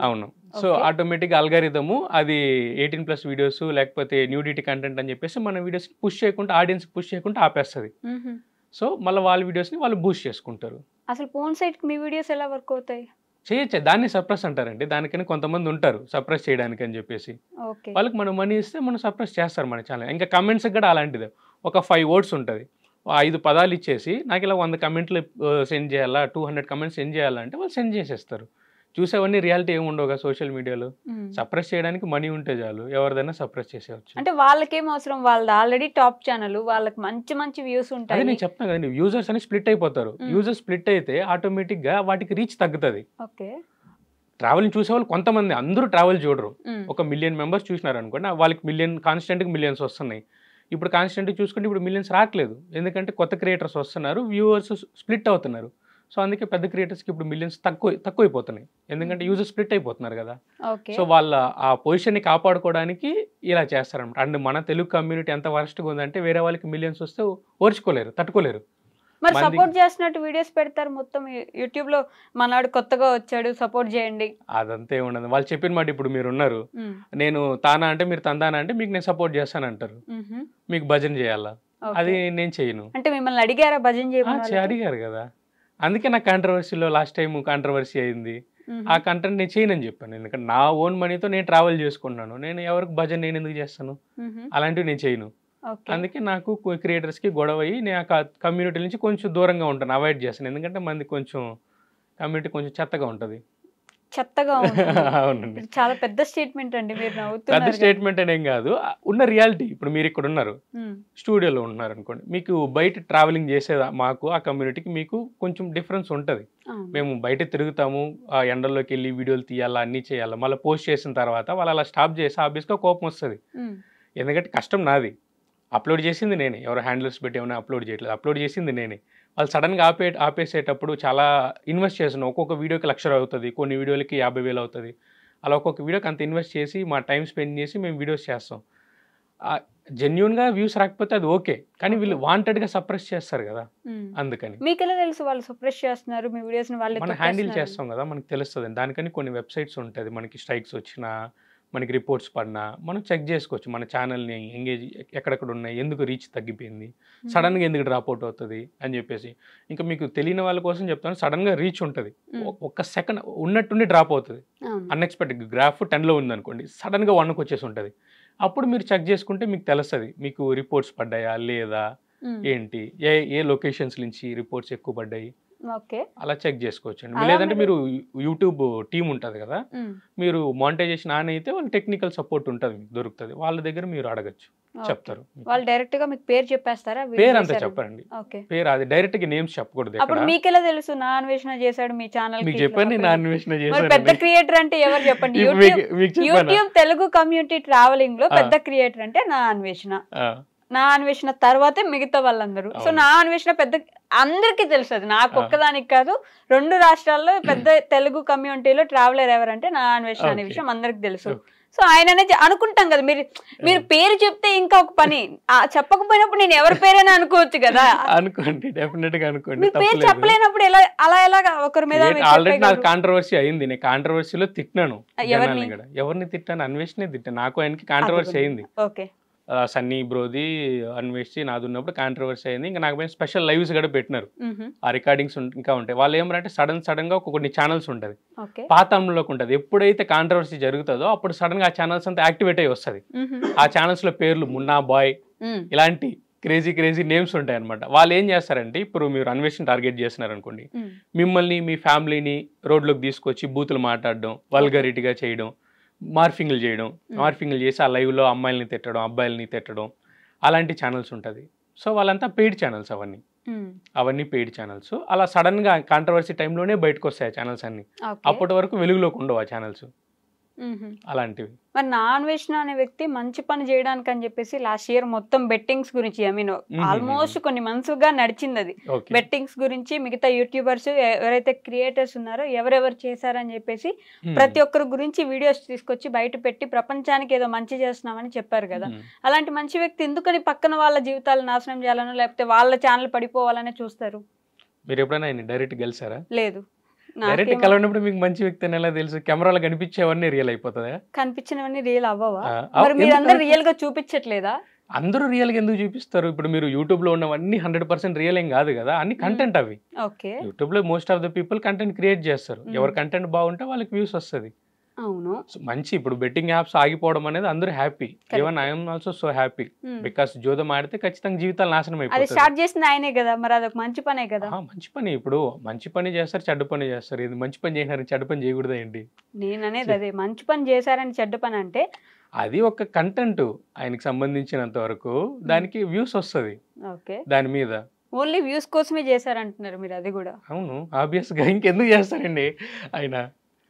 అవును. సో ఆటోమేటిక్ అల్గారిథము అది 18+ వీడియోస్ లేకపోతే న్యూడిటీ కంటెంట్ అని చెప్పేసి మన వీడియోస్ పుష్ చేయకుండా, ఆడియన్స్ పుష్ చేయకుండా ఆపేస్తుంది. సో మళ్ళీ వాళ్ళ వీడియోస్ని వాళ్ళు బూస్ట్ చేసుకుంటారు. అసలు పోర్న్ సైట్కి మీ వీడియోస్ ఎలా వర్క్ అవుతాయి? చేయొచ్చు, దాన్ని సప్రెస్ అంటారండి. దానికని కొంతమంది ఉంటారు సప్రెస్ చేయడానికి అని చెప్పేసి, వాళ్ళకి మనం మనీ ఇస్తే మనం సప్రెస్ చేస్తారు మన ఛానల్. ఇంకా కమెంట్స్ కూడా అలాంటిదే. ఒక 5 వర్డ్స్ ఉంటుంది, 5 పదాలు ఇచ్చేసి నాకు ఇలా 100 కమెంట్లు సెండ్ చేయాలా, 200 కమెంట్స్ సెండ్ చేయాలంటే వాళ్ళు సెండ్ చేసేస్తారు. చూసేవన్నీ రియాలిటీ ఏమి ఉండవుగా సోషల్ మీడియాలో. సప్రెస్ చేయడానికి మనీ ఉంటే చాలు, ఎవరిదైనా సప్రెస్ చేసేవచ్చు. అంటే వాళ్ళకేం అవసరం, వాళ్ళది ఆల్రెడీ టాప్ ఛానల్, వాళ్ళకి మంచి మంచి వ్యూస్ ఉంటాయి. అదే నేను చెప్తాను కదండి, యూజర్స్ అని స్ప్లిట్ అయిపోతారు. యూజర్స్ స్ప్లిట్ అయితే ఆటోమేటిక్ గా వాటికి రీచ్ తగ్గుతుంది. ట్రావెల్ చూసేవాళ్ళు కొంతమంది, అందరూ ట్రావెల్ చూడరు. 1 మిలియన్ మెంబర్స్ చూసినారు అనుకోండి, వాళ్ళకి కాన్స్టెంట్ మిలియన్స్ వస్తున్నాయి. ఇప్పుడు కాన్స్టెంట్ చూసుకుంటే ఇప్పుడు మిలియన్స్ రావట్లేదు, ఎందుకంటే కొత్త క్రియేటర్స్ వస్తున్నారు, వ్యూవర్స్ స్ప్లిట్ అవుతున్నారు. సో అందుకే పెద్ద క్రియేటర్స్కి ఇప్పుడు మిలియన్స్ తక్కువైపోతున్నాయి, ఎందుకంటే యూజర్ స్ప్లిట్ అయిపోతున్నారు కదా. సో వాళ్ళ ఆ పొజిషన్ని కాపాడుకోవడానికి ఇలా చేస్తారన్నమాట. అండ్ మన తెలుగు కమ్యూనిటీ ఎంత వరస్ట్గా ఉందంటే వేరే వాళ్ళకి మిలియన్స్ వస్తే ఓర్చుకోలేరు, తట్టుకోలేరు. మరి సపోర్ట్ చేస్తున్నట్టు వీడియోస్ పెడతారు మొత్తం యూట్యూబ్ లో, మనవాడు కొత్తగా వచ్చాడు సపోర్ట్ చేయండి, అదంతా ఉండదు. వాళ్ళు చెప్పిన మాట ఇప్పుడు మీరు ఉన్నారు, నేను తానా అంటే మీరు తందానా అంటే మీకు నేను సపోర్ట్ చేస్తాను అంటారు. మీకు భజన చేయాలా, అది నేను చేయను. అంటే మిమ్మల్ని అడిగారా భజన చేయమని? అడిగారు కదా, అందుకే నాకు కాంట్రవర్సీలో లాస్ట్ టైం కాంట్రవర్సీ అయింది. ఆ కంటెంట్ నేను చేయనని చెప్పాను, ఎందుకంటే నా ఓన్ మనీతో నేను ట్రావెల్ చేసుకున్నాను. నేను ఎవరికి భజన నేను ఎందుకు చేస్తాను, అలాంటివి నేను చేయను. అందుకే నాకు క్రియేటర్స్కి గొడవ అయ్యి నేను ఆ కమ్యూనిటీ నుంచి కొంచెం దూరంగా ఉంటాను, అవాయిడ్ చేస్తాను. ఎందుకంటే మంది కొంచెం కమ్యూనిటీ కొంచెం చెత్తగా ఉంటుంది. అవునండి, చాలా పెద్ద స్టేట్మెంట్ అండి. మీరు పెద్ద స్టేట్మెంట్ అనేం కాదు, ఉన్న రియాలిటీ. ఇప్పుడు మీరు ఇక్కడ ఉన్నారు, స్టూడియోలో ఉన్నారు అనుకోండి, మీకు బయట ట్రావెలింగ్ చేసేదా మాకు ఆ కమ్యూనిటీకి మీకు కొంచెం డిఫరెన్స్ ఉంటుంది. మేము బయట తిరుగుతాము, ఆ ఎండల్లోకి వెళ్ళి వీడియోలు తీయాలా, అన్నీ చేయాలా, మళ్ళీ పోస్ట్ చేసిన తర్వాత వాళ్ళు అలా స్టాప్ చేసి ఆబ్వియస్గా కోపం వస్తుంది. ఎందుకంటే కష్టం నాది, అప్లోడ్ చేసింది నేనే, ఎవరు హ్యాండిల్స్ పెట్టి ఏమైనా అప్లోడ్ చేయట్లేదు, అప్లోడ్ చేసింది నేనే. వాళ్ళు సడన్గా ఆపేసేటప్పుడు చాలా ఇన్వెస్ట్ చేస్తున్నాం. ఒక్కొక్క వీడియోకి 1,00,000 అవుతుంది, కొన్ని వీడియోలకి 50,000 అవుతుంది. అలా ఒక్కొక్క వీడియోకి అంత ఇన్వెస్ట్ చేసి మా టైం స్పెండ్ చేసి మేము వీడియోస్ చేస్తాం. జెన్యున్గా వ్యూస్ రాకపోతే అది ఓకే, కానీ వీళ్ళు వాంటెడ్గా సప్రెస్ చేస్తారు కదా. అందుకని మీకు ఎలా తెలుసు వాళ్ళు సప్రెస్ చేస్తున్నారు మీ వీడియోస్? మనం హ్యాండిల్ చేస్తాం కదా, మనకి తెలుస్తుంది. దానికని కొన్ని వెబ్సైట్స్ ఉంటుంది, మనకి స్ట్రైక్స్ వచ్చినా మనకి రిపోర్ట్స్ పడినా మనం చెక్ చేసుకోవచ్చు మన ఛానల్ని, ఎంగేజ్ ఎక్కడెక్కడ ఉన్నాయి, ఎందుకు రీచ్ తగ్గిపోయింది, సడన్గా ఎందుకు డ్రాప్ అవుట్ అవుతుంది అని చెప్పేసి. ఇంకా మీకు తెలియని వాళ్ళ కోసం చెప్తాను, సడన్గా రీచ్ ఉంటుంది, 1 సెకండ్ ఉన్నట్టుండి డ్రాప్ అవుతుంది. అన్ఎక్స్పెక్టెడ్ గ్రాఫ్ 10లో ఉందనుకోండి, సడన్గా 1కి వచ్చేసి ఉంటుంది. అప్పుడు మీరు చెక్ చేసుకుంటే మీకు తెలుస్తుంది మీకు రిపోర్ట్స్ పడ్డాయా లేదా, ఏంటి, ఏ లొకేషన్స్ నుంచి రిపోర్ట్స్ ఎక్కువ పడ్డాయి, అలా చెక్ చేసుకోవచ్చు. లేదంటే మీరు యూట్యూబ్ టీమ్ ఉంటుంది కదా, మీరు మానిటైజేషన్ ఆన్ అయితే వాళ్ళు టెక్నికల్ సపోర్ట్ ఉంటుంది, మీకు దొరుకుతుంది, వాళ్ళ దగ్గర మీరు అడగచ్చు, చెప్తారు. వాళ్ళు డైరెక్ట్ గా మీకు పేరు చెప్పేస్తారా? పేరు అంతా చెప్పండి, పేరు అది డైరెక్ట్ గా నేమ్స్ చెప్పకూడదు. అప్పుడు మీకు ఎలా తెలుసు నా అన్వేషణ చేశాడు మీ ఛానల్? మీకు చెప్పండి, నా అన్వేషణ చేశాడు. పెద్ద క్రియేటర్ అంటే ఎవరు చెప్పండి? యూట్యూబ్ తెలుగు కమ్యూనిటీ ట్రావెలింగ్ లో పెద్ద క్రియేటర్ అంటే నా అన్వేషణ. నా అన్వేషణ తర్వాతే మిగతా వాళ్ళందరూ. సో నా అన్వేషణ పెద్ద అందరికీ తెలుసు, అది నాకు ఒక్కదానికి కాదు, 2 రాష్ట్రాల్లో పెద్ద తెలుగు కమ్యూనిటీలో ట్రావెలర్ ఎవరంటే నా అన్వేషణ అనే విషయం అందరికి తెలుసు. సో ఆయననే అనుకుంటాం కదా, మీరు పేరు చెప్తే ఇంకా ఒక పని, చెప్పకపోయినప్పుడు నేను ఎవరి పేరైనా అనుకోవచ్చు కదా. అనుకోండి, డెఫినెట్ గా అనుకోండి. మీరు పేరు చెప్పలేనప్పుడు ఎలా ఒకరి మీద ఆల్రెడీ నాకు కాంట్రవర్సీ అయింది, నేను కాంట్రవర్సీలో తిట్టినాను. ఎవరిని తిట్టాను? అన్వేషణ తిట్టాను, నాకు ఆయనకి కాంట్రవర్సీ అయింది. ఓకే, సన్నీ బ్రోది అన్వేషి నాది ఉన్నప్పుడు కాంట్రవర్సీ అయింది. ఇంకా నాకు పైన స్పెషల్ లైవ్స్ కూడా పెట్టినారు, ఆ రికార్డింగ్స్ ఇంకా ఉంటాయి. వాళ్ళు ఏమంటే సడన్ గా కొన్ని ఛానల్స్ ఉంటుంది, పాతంలోకి ఉంటుంది. ఎప్పుడైతే కాంట్రవర్సీ జరుగుతుందో అప్పుడు సడన్ గా ఆ ఛానల్స్ అంతా యాక్టివేట్ అయ్యి వస్తుంది. ఆ ఛానల్స్ లో పేర్లు మున్నా బాయ్ ఇలాంటి క్రేజీ నేమ్స్ ఉంటాయి అనమాట. వాళ్ళు ఏం చేస్తారంటే, ఇప్పుడు మీరు అన్వేషణ టార్గెట్ చేస్తున్నారు అనుకోండి, మిమ్మల్ని మీ ఫ్యామిలీని రోడ్లోకి తీసుకొచ్చి బూతులు మాట్లాడడం, వల్గరిటీగా చేయడం, మార్ఫింగ్లు చేసి ఆ లైవ్లో అమ్మాయిల్ని తిట్టడం, అబ్బాయిల్ని తిట్టడం, అలాంటి ఛానల్స్ ఉంటుంది. సో వాళ్ళంతా పెయిడ్ ఛానల్స్, అవన్నీ పెయిడ్ ఛానల్స్. అలా సడన్గా కాంట్రవర్సీ టైంలోనే బయటకు వస్తాయి ఆ ఛానల్స్ అన్ని. అప్పటి వరకు వెలుగులోకి ఉండవు ఆ ఛానల్స్. అలాంటివి. మరి నాన్ వైష్ణవ్ అనే వ్యక్తి మంచి పని చేయడానికి అని చెప్పేసి లాస్ట్ ఇయర్ మొత్తం బెట్టింగ్స్ గురించి ఐ మీన్ ఆల్మోస్ట్ కొన్ని మంత్స్గా నడిచింది అది. బెట్టింగ్స్ గురించి మిగతా యూట్యూబర్స్ ఎవరైతే క్రియేటర్స్ ఉన్నారో ఎవరెవరు చేశారని చెప్పేసి ప్రతి ఒక్కరి గురించి వీడియోస్ తీసుకొచ్చి బయట పెట్టి ప్రపంచానికి ఏదో మంచి చేస్తున్నామని చెప్పారు కదా. అలాంటి మంచి వ్యక్తి ఎందుకని పక్కన వాళ్ళ జీవితాలు నాశనం చేయాలనో లేకపోతే వాళ్ళ ఛానల్ పడిపోవాలనే చూస్తారు? మీరు ఎప్పుడైనా ఆయన డైరెక్ట్ కలిసారా? లేదు. డైరెక్ట్ కలవనప్పుడు మీకు మంచి వ్యక్తి అని ఎలా తెలుసు? కెమెరాలో కనిపించేవన్నీ రియల్ అయిపోతుందా? కనిపించినవన్నీ రియల్ అవ్వవా? మరి మీరందరూ రియల్ గా చూపించట్లేదా? అందరూ రియల్ గా ఎందుకు చూపిస్తారు? ఇప్పుడు మీరు యూట్యూబ్ లో ఉన్నవన్నీ 100% రియల్ ఏం కాదు కదా, అన్ని కంటెంట్ అవి. యూట్యూబ్ లో most of the people content create చేస్తారు. ఎవరి కంటెంట్ బాగుంటే వాళ్ళకి వ్యూస్ వస్తుంది. అవును, మంచి. ఇప్పుడు బెట్టింగ్ యాప్స్ ఆగిపోవడం అనేది అందరూ happy. Even I'm also so happy because జోదం ఆడితే ఖచ్చితంగా జీవితాలు నాశనం అయిపోతాయి. స్టార్ట్ చేసింది ఆయనే కదా, మరి అదొక మంచి పనే కదా. మంచి పని. ఇప్పుడు మంచి పని చేస్తారు, చెడ్డ పని చేస్తారు. ఇది మంచి పని చేసినారు, చెడ్డ పని చేయకూడదు ఏంటి? నేను అనేది అదే, మంచి పని చేశారని చెడ్డ పని అంటే అది ఒక కంటెంట్ ఆయనకి సంబంధించినంత వరకు దానికి వ్యూస్ వస్తుంది. దాని మీద ఓన్లీ వ్యూస్ కోసమే చేశారంటున్నారు మీరు, అది కూడా. అవును, ఆబ్వియస్ గా ఇంకెందుకు చేస్తారండి ఆయన?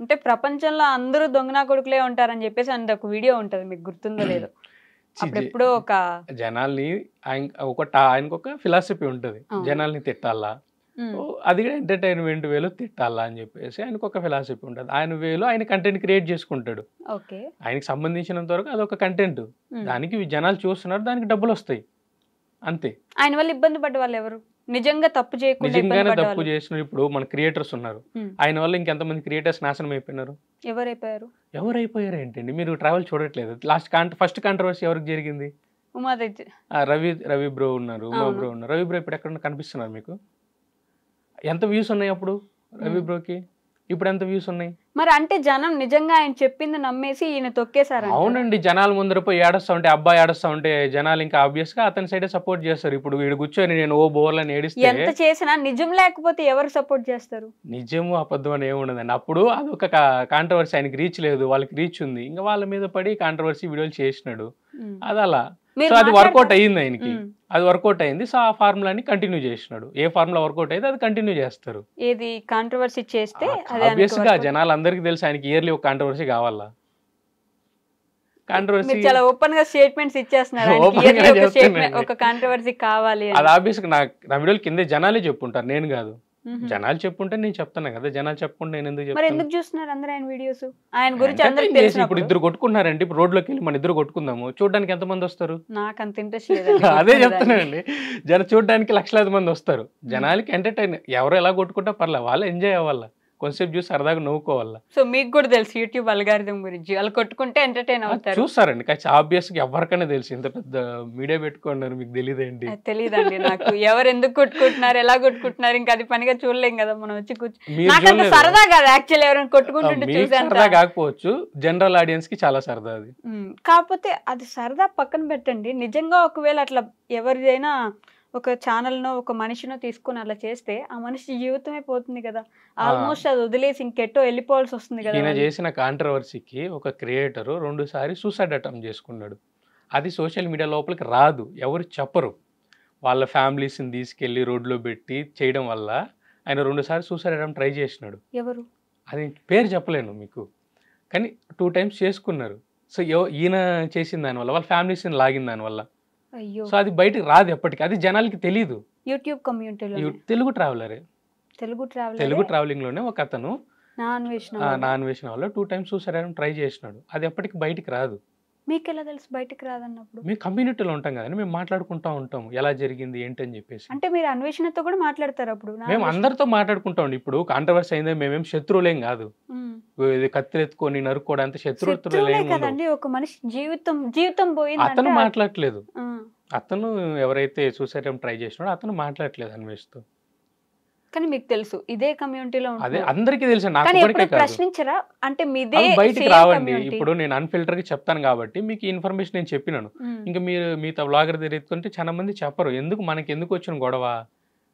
అంటే ప్రపంచంలో అందరూ దొంగనా కొడుకులే ఉంటారని చెప్పేసి అంత ఒక వీడియో ఉంటది, మీకు గుర్తుందో లేదో? అప్పుడెప్పుడో ఒక జనాల్ని ఆయనకు ఒక ఫిలాసఫీ ఉంటది, జనాల్ని తిట్టాలా, అది కూడా ఎంటర్టైన్మెంట్ వేలో తిట్టాలా అని చెప్పేసి ఆయనకు ఒక ఫిలాసఫీ ఉంటుంది. ఆయన వేలో ఆయన కంటెంట్ క్రియేట్ చేసుకుంటాడు. ఆయనకి సంబంధించినంత వరకు అదొక కంటెంట్, దానికి జనాలు చూస్తున్నారు, దానికి డబ్బులు వస్తాయి అంతే. ఆయన వల్ల ఇబ్బంది పడ్డ వాళ్ళు ఎవరు? నిజంగా తప్పు చేయకుండా నిజంగానే తప్పు చేసిన ఇప్పుడు మన క్రియేటర్స్ ఉన్నారు, ఆయన వల్ల ఇంకెంతమంది క్రియేటర్స్ నాశనం అయిపోయినారు. ఎవరైపోయారు ఏంటండి? మీరు ట్రావెల్ చూడట్లేదు. ఫస్ట్ కాంట్రవర్సీ ఎవరికి జరిగింది? రవి బ్రో ఉన్నారు, ఉమా బ్రో ఉన్నారు. రవి బ్రో ఇప్పుడు ఎక్కడ కనిపిస్తున్నారు మీకు? ఎంత వ్యూస్ ఉన్నాయి అప్పుడు రవి బ్రోకి? ఇప్పుడు ఎంత వ్యూస్ ఉన్నాయి? మరి అంటే జనం నిజంగా ఆయన చెప్పింది నమ్మేసి ఈయన తొక్కేశారు. అవునండి, జనాల ముందర పోయి ఏడుస్తా ఉంటే, అబ్బాయి ఏడుస్తా ఉంటే జనాలు ఇంకా ఆబ్వియస్ గా అతని సైడే సపోర్ట్ చేస్తారు. ఇప్పుడు వీడు కూర్చొని నేను ఓ బోర్లని ఏడిస్తే ఎంత చేసినా నిజం లేకపోతే ఎవరు సపోర్ట్ చేస్తారు? నిజము అబద్ధం అని ఏముండదండి. అప్పుడు అదొక కాంట్రవర్సీ, ఆయనకి రీచ్ లేదు, వాళ్ళకి రీచ్ ఉంది, ఇంకా వాళ్ళ మీద పడి కాంట్రవర్సీ వీడియోలు చేసినాడు. అది అలా. సో అది వర్కౌట్ అయ్యింది ఆయనకి, అది వర్కౌట్ అయింది. సో ఆ ఫార్ములాని కంటిన్యూ చేసినాడు. ఏ ఫార్ములా వర్కౌట్ అయితే అది కంటిన్యూ చేస్తారు. ఏది కాంట్రవర్సీ చేస్తే ఆబ్వియస్ గా జనాలు అందరికి తెలుసు ఆయనకి ఇయర్లీ ఒక కాంట్రవర్సీ కావాలా. కాంట్రవర్సీ చాలా ఓపెన్ గా స్టేట్మెంట్స్ ఇచ్చేస్తున్నారు, ఒక కాంట్రవర్సీ కావాలి. అది ఆబ్వియస్ గా నా వీడియోల కింద జనాలే చెప్పుంటారు, నేను కాదు. జనాలు చెప్పుంటే నేను చెప్తాను కదా, జనాలు చెప్పుకుంటే నేను ఎందుకు చెప్తాను? ఎందుకు చూస్తున్నారు అందరూ ఆయన వీడియోస్? ఆయన గురించి అందరికి తెలుసు. ఇప్పుడు ఇద్దరు కొట్టుకున్నారంటే, ఇప్పుడు రోడ్లోకి వెళ్ళి మన ఇద్దరు కొట్టుకుందాము, చూడడానికి ఎంత మంది వస్తారు? నాకు అంత ఇంట్రెస్ట్ లేదు. అదే చెప్తున్నానండి, చూడడానికి లక్షలాది మంది వస్తారు. జనాలకి ఎంటర్టైన్, ఎవరు ఎలా కొట్టుకుంటా పర్లే, వాళ్ళు ఎంజాయ్ అవ్వాలా, కొంచెంసేపు చూసి సరదాగా నవ్వుకోవాలా. సో మీకు కూడా తెలుసు యూట్యూబ్ అల్గారిథం గురించి, వాళ్ళు కొట్టుకుంటే ఎంటర్టైన్ అవుతారు. చూస్తారండి, కానీ ఆబ్వియస్ గా ఎవరికైనా తెలుసు. ఇంత పెద్ద మీడియా పెట్టుకున్నారు, మీకు తెలియదేంటి? తెలియదండి నాకు, ఎవరు ఎందుకు కొట్టుకుంటున్నారు, ఎలా కొట్టుకుంటున్నారు, ఇంకా అది పనిగా చూడలేం కదా మనం వచ్చి కూర్చొని. నాకు సరదా కాదు యాక్చువల్లీ, ఎవరైనా కొట్టుకుంటుంటే చూసాను. సరదా కాకపోవచ్చు, జనరల్ ఆడియన్స్ కి చాలా సరదా అది. కాకపోతే అది సరదా పక్కన పెట్టండి, నిజంగా ఒకవేళ అట్లా ఎవరిదైనా ఒక ఛానల్నో ఒక మనిషినో తీసుకుని అలా చేస్తే ఆ మనిషి జీవితమే పోతుంది కదా. ఆల్మోస్ట్ అది వదిలేసి ఇంకెట్టో వెళ్ళిపోవాల్సి వస్తుంది కదా. ఈయన చేసిన కాంట్రవర్సీకి ఒక క్రియేటర్ 2 సార్లు సూసైడ్ అటెంప్ట్ చేసుకున్నాడు. అది సోషల్ మీడియా లోపలికి రాదు, ఎవరు చెప్పరు. వాళ్ళ ఫ్యామిలీస్ని తీసుకెళ్ళి రోడ్లో పెట్టి చేయడం వల్ల ఆయన 2 సార్లు సూసైడ్ అటెంప్ట్ ట్రై చేసినాడు. ఎవరు? అది పేరు చెప్పలేను మీకు, కానీ 2 టైమ్స్ చేసుకున్నారు. సో ఈయన చేసిన దానివల్ల వాళ్ళ ఫ్యామిలీస్ని లాగిన దానివల్ల. సో అది బయటకు రాదు ఎప్పటికీ, అది జనాలకి తెలియదు. యూట్యూబ్ కమ్యూనిటీలో తెలుగు ట్రావెలరే, తెలుగు ట్రావెలింగ్ లోనే ఒక అతను నాన్ వేసిన వాళ్ళు 2 టైమ్స్ సూసైడ్ అటెంప్ట్ ట్రై చేసినాడు. అది ఎప్పటికి బయటికి రాదు. మీకు ఎలా తెలుసు బయటకు రాదన్నప్పుడు? మేము కమ్యూనిటీలో ఉంటాం కదండి, మేము మాట్లాడుకుంటా ఉంటాం ఎలా జరిగింది ఏంటని చెప్పేసి. అంటే మీరు అన్వేషణతో కూడా మాట్లాడతారు అప్పుడు? మేము అందరితో మాట్లాడుకుంటాం. ఇప్పుడు కాంట్రవర్సీ అయిందే, మేమేం శత్రువులేం కాదు, కత్తిరెత్తుకొని నరుక్కోవడానికి శత్రువులేం కదండి. ఒక మనిషి జీవితం పోయింది, అతను మాట్లాడట్లేదు. అతను ఎవరైతే సూసైడ్ అటెంప్ట్ ట్రై చేసినాడో అతను మాట్లాడట్లేదు అన్వేష్తో. కానీ మీకు తెలుసు ఇదే కమ్యూనిటీలో, అదే అందరికీ తెలుసు. నాకు ప్రశ్నించరా అంటే మీదే బయటికి రావండి. ఇప్పుడు నేను అన్ఫిల్టర్ గా చెప్తాను కాబట్టి మీకు ఇన్ఫర్మేషన్ నేను చెప్పినాను. ఇంకా మీరు మీతో బ్లాగర్ తిరుగుతుంటే చాలా మంది చెప్పరు, మనకి ఎందుకు వచ్చిన గొడవ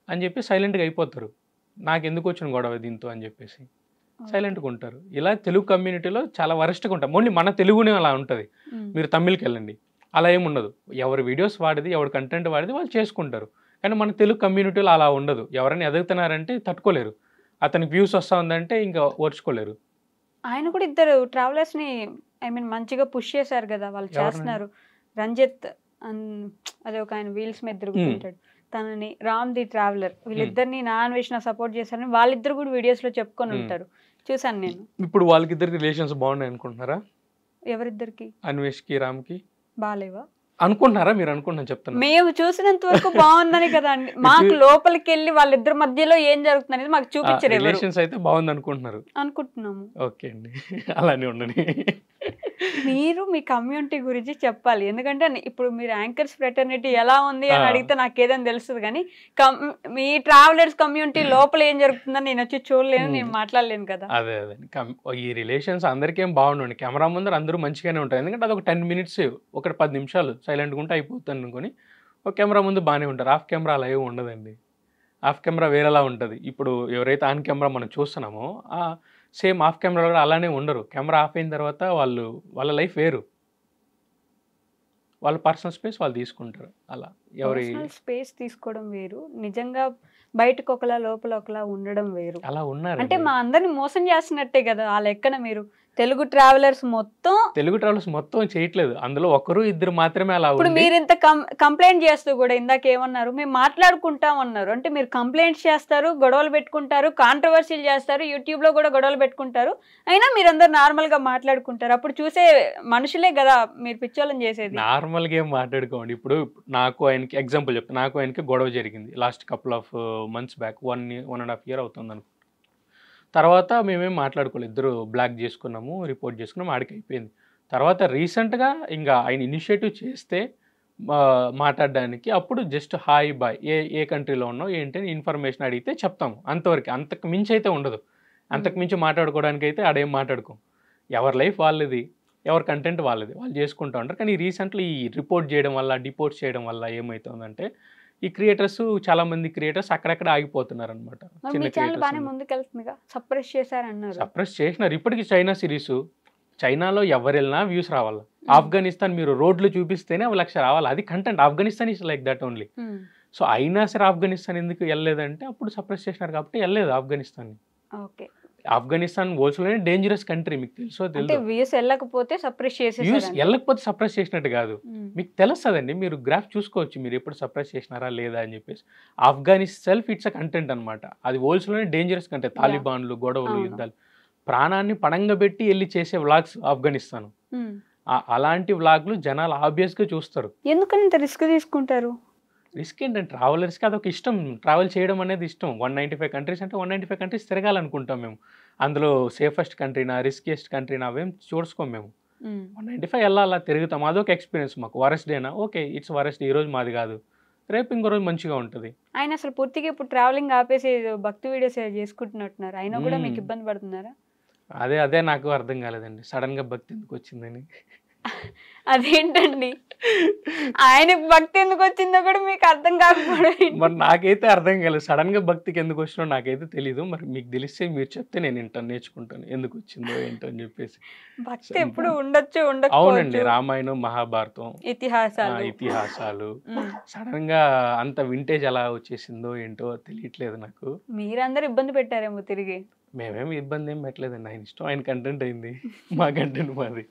అని చెప్పి సైలెంట్ గా అయిపోతారు. నాకు ఎందుకు వచ్చిన గొడవ దీంతో అని చెప్పేసి సైలెంట్గా ఉంటారు. ఇలా తెలుగు కమ్యూనిటీలో చాలా వరస్ట్గా ఉంటాం. ఓన్లీ మన తెలుగునే అలా ఉంటుంది. మీరు తమిళ్కి వెళ్ళండి, అలా ఏముండదు. ఎవరి వీడియోస్ వాడిది, ఎవరి కంటెంట్ వాడిది వాళ్ళు చేసుకుంటారు. కానీ మన తెలుగు కమ్యూనిటీలో అలా ఉండదు. ఎవరైనా ఎదుగుతున్నారంటే తట్టుకోలేరు, అతనికి వ్యూస్ వస్తూ ఉందంటే ఇంకా ఓర్చుకోలేరు. ఆయన కూడా ఇద్దరు ట్రావెలర్స్ ని ఐ మీన్ మంచిగా పుష్ చేశారు కదా, వాళ్ళు చేస్తున్నారు. రంజిత్ అదే ఒక ఆయన వీల్స్ మీద తిరుగుతుంటాడు, తనని రామ్ ది ట్రావెలర్, వీళ్ళిద్దరిని నా అన్వేషణ సపోర్ట్ చేశారని వాళ్ళిద్దరు కూడా వీడియోస్ లో చెప్పుకొని ఉంటారు, చూసాను నేను. ఇప్పుడు వాళ్ళకిద్దరికి రిలేషన్స్ బాగున్నాయి అనుకుంటున్నారా? ఎవరిద్దరికి? అన్వేష్కి రామ్కి బాలేవా అనుకుంటున్నారా? మీరు అనుకుంటున్నా చెప్తాను. మేము చూసినంత వరకు బాగుందని కదా అండి, మాకు లోపలికి వెళ్ళి వాళ్ళిద్దరి మధ్యలో ఏం జరుగుతుంది అనేది మాకు చూపించారు. రిలేషన్స్ అయితే బాగుంది అనుకుంటున్నారు? అనుకుంటున్నాము. ఓకే అండి, అలానే ఉండని. మీరు మీ కమ్యూనిటీ గురించి చెప్పాలి, ఎందుకంటే ఇప్పుడు మీరు యాంకర్స్ ఫ్రెటర్నిటీ ఎలా ఉంది అని అడిగితే నాకు ఏదని తెలుస్తుంది, కానీ మీ ట్రావెలర్స్ కమ్యూనిటీ లోపల ఏం జరుగుతుందని నేను వచ్చి చూడలేను, నేను మాట్లాడలేను కదా. అదే అదే ఈ రిలేషన్స్ అందరికీ ఏం బాగుండండి, కెమెరా ముందర అందరూ మంచిగానే ఉంటారు, ఎందుకంటే అది ఒక 10 minutes ఒక 10 నిమిషాలు సైలెంట్గా ఉంటే అయిపోతుంది అనుకొని ఒక కెమెరా ముందు బాగానే ఉంటారు. ఆఫ్ కెమెరా అలా ఏమి ఉండదండి, ఆఫ్ కెమెరా వేరేలా ఉంటుంది. ఇప్పుడు ఎవరైతే ఆన్ కెమెరా మనం చూస్తున్నామో సేమ్ ఆఫ్ కెమెరా కూడా అలానే ఉండరు. కెమెరా ఆఫ్ అయిన తర్వాత వాళ్ళ లైఫ్ వేరు, వాళ్ళ పర్సనల్ స్పేస్ వాళ్ళు తీసుకుంటారు. అలా ఎవరి స్పేస్ తీసుకోవడం వేరు, నిజంగా బయటకు ఒకలా లోపల ఒకలా ఉండడం వేరు. అలా ఉన్నారు అంటే మా అందరిని మోసం చేస్తున్నట్టే కదా ఆ లెక్కన. మీరు తెలుగు ట్రావెలర్స్ మొత్తం చేయట్లేదు, అందులో ఒకరు ఇద్దరు మాత్రమే అలా. ఇప్పుడు మీరు ఇంత కంప్లైంట్ చేస్తూ కూడా ఇందాక ఏమన్నారు, మేము మాట్లాడుకుంటాం అన్నారు. అంటే మీరు కంప్లైంట్స్ చేస్తారు, గొడవలు పెట్టుకుంటారు, కాంట్రవర్సీలు చేస్తారు, యూట్యూబ్ లో కూడా గొడవలు పెట్టుకుంటారు, అయినా మీరందరూ నార్మల్ గా మాట్లాడుకుంటారు. అప్పుడు చూసే మనుషులే కదా మీరు పిచ్చోళ్ళని చేసేది. నార్మల్ గా ఏం మాట్లాడుకోండి. ఇప్పుడు నాకు ఆయనకి ఎగ్జాంపుల్ చెప్తాను, నాకు ఆయనకి గొడవ జరిగింది last couple of months back, 1.5 years అవుతుంది అనుకో. తర్వాత మేమేం మాట్లాడుకోలేదు, ఇద్దరు బ్లాక్ చేసుకున్నాము, రిపోర్ట్ చేసుకున్నాము, ఆడికి అయిపోయింది. తర్వాత రీసెంట్గా ఇంకా ఆయన ఇనిషియేటివ్ చేస్తే మాట్లాడడానికి, అప్పుడు జస్ట్ హాయ్ బాయ్, ఏ కంట్రీలో ఉన్నావు ఏంటి ఇన్ఫర్మేషన్ అడిగితే చెప్తాము, అంతవరకు. అంతకు మించి అయితే ఉండదు, అంతకు మించి మాట్లాడుకోవడానికి అయితే ఆడేం మాట్లాడుకోం. ఎవరి లైఫ్ వాళ్ళది, ఎవరి కంటెంట్ వాళ్ళది, వాళ్ళు చేసుకుంటూ ఉంటారు. కానీ రీసెంట్లీ ఈ రిపోర్ట్ చేయడం వల్ల, డిపోర్ట్ చేయడం వల్ల ఏమవుతుందంటే ఈ క్రియేటర్స్, చాలా మంది క్రియేటర్స్ అక్కడక్కడ ఆగిపోతున్నారు అనమాట. సప్రెస్ చేసినారు ఇప్పటికీ. చైనా సిరీస్, చైనాలో ఎవరు వెళ్ళినా వ్యూస్ రావాలి. ఆఫ్ఘనిస్తాన్ మీరు రోడ్లు చూపిస్తేనే 1 లక్ష రావాలి, అది content. Afghanistan is like that only. So అయినా సరే ఆఫ్ఘనిస్తాన్ ఎందుకు వెళ్ళలేదంటే అప్పుడు సప్రెస్ చేసినారు కాబట్టి వెళ్ళలేదు ఆఫ్ఘనిస్తాన్. ఆఫ్ఘనిస్తాన్ వరల్డ్లోనే డేంజరస్ కంట్రీ, మీకు తెలుసో తెలియదు. వెళ్ళకపోతే సప్రెస్ చేసినట్టు కాదు, మీకు తెలుస్తుందండి. మీరు గ్రాఫ్ చూసుకోవచ్చు, మీరు ఎప్పుడు సప్రెస్ చేసినారా లేదా అని చెప్పేసి. Afghanistan self it's a content అనమాట, అది వరల్డ్లోనే డేంజరస్ కంట్రీ. తాలిబాన్లు, గొడవలు, యుద్ధాలు, ప్రాణాన్ని పణంగా పెట్టి వెళ్ళి చేసే వ్లాగ్స్ ఆఫ్ఘనిస్తాన్. అలాంటి వ్లాగ్లు జనాలు ఆబ్వియస్గా చూస్తారు. ఎందుకంత రిస్క్ తీసుకుంటారు? రిస్క్ ఏంటంటే ట్రావెలర్స్కి అదొక ఇష్టం, ట్రావెల్ చేయడం అనేది ఇష్టం. 195 కంట్రీస్ అంటే 195 కంట్రీస్ తిరగాలనుకుంటాం మేము. అందులో సేఫెస్ట్ కంట్రీనా, రిస్కియెస్ట్ కంట్రీనా అవేం చూసుకోం మేము. 195 అలా తిరుగుతాం, అదొక ఎక్స్పీరియన్స్ మాకు. వరస్ట్ డేనా, ఓకే ఇట్స్ వరస్ట్, ఈ రోజు మాది కాదు, రేపు ఇంకో రోజు మంచిగా ఉంటుంది. ఆయన అసలు పూర్తిగా ఇప్పుడు ట్రావెలింగ్ ఆపేసి భక్తి వీడియోస్ చేసుకుంటున్నట్టున్నారు, అయినా కూడా మీకు ఇబ్బంది పడుతున్నారా? అదే నాకు అర్థం కాలేదండి, సడన్గా భక్తి ఎందుకు వచ్చిందని. అదేంటండి, ఆయన భక్తి ఎందుకు వచ్చిందో కూడా మీకు అర్థం కాకపోవడం? మరి నాకైతే అర్థం కాలేదు, సడన్ గా భక్తికి ఎందుకు వచ్చినో నాకైతే తెలీదు. మరి మీకు తెలిస్తే మీరు చెప్తే నేను వింటాను, నేర్చుకుంటాను ఎందుకు వచ్చిందో ఏంటో అని చెప్పేసి. భక్తి ఎప్పుడు ఉండొచ్చు. అవునండి, రామాయణం, మహాభారతం, ఇతిహాసాలు సడన్ గా అంత వింటేజ్ ఎలా వచ్చేసిందో ఏంటో తెలియట్లేదు నాకు. మీరందరూ ఇబ్బంది పెట్టారేమో తిరిగి. మేమేమి ఇబ్బంది ఏం పెట్టలేదండి, ఆయన ఇష్టం, ఆయన కంటెంట్ అయింది, మా కంటెంట్ మాది.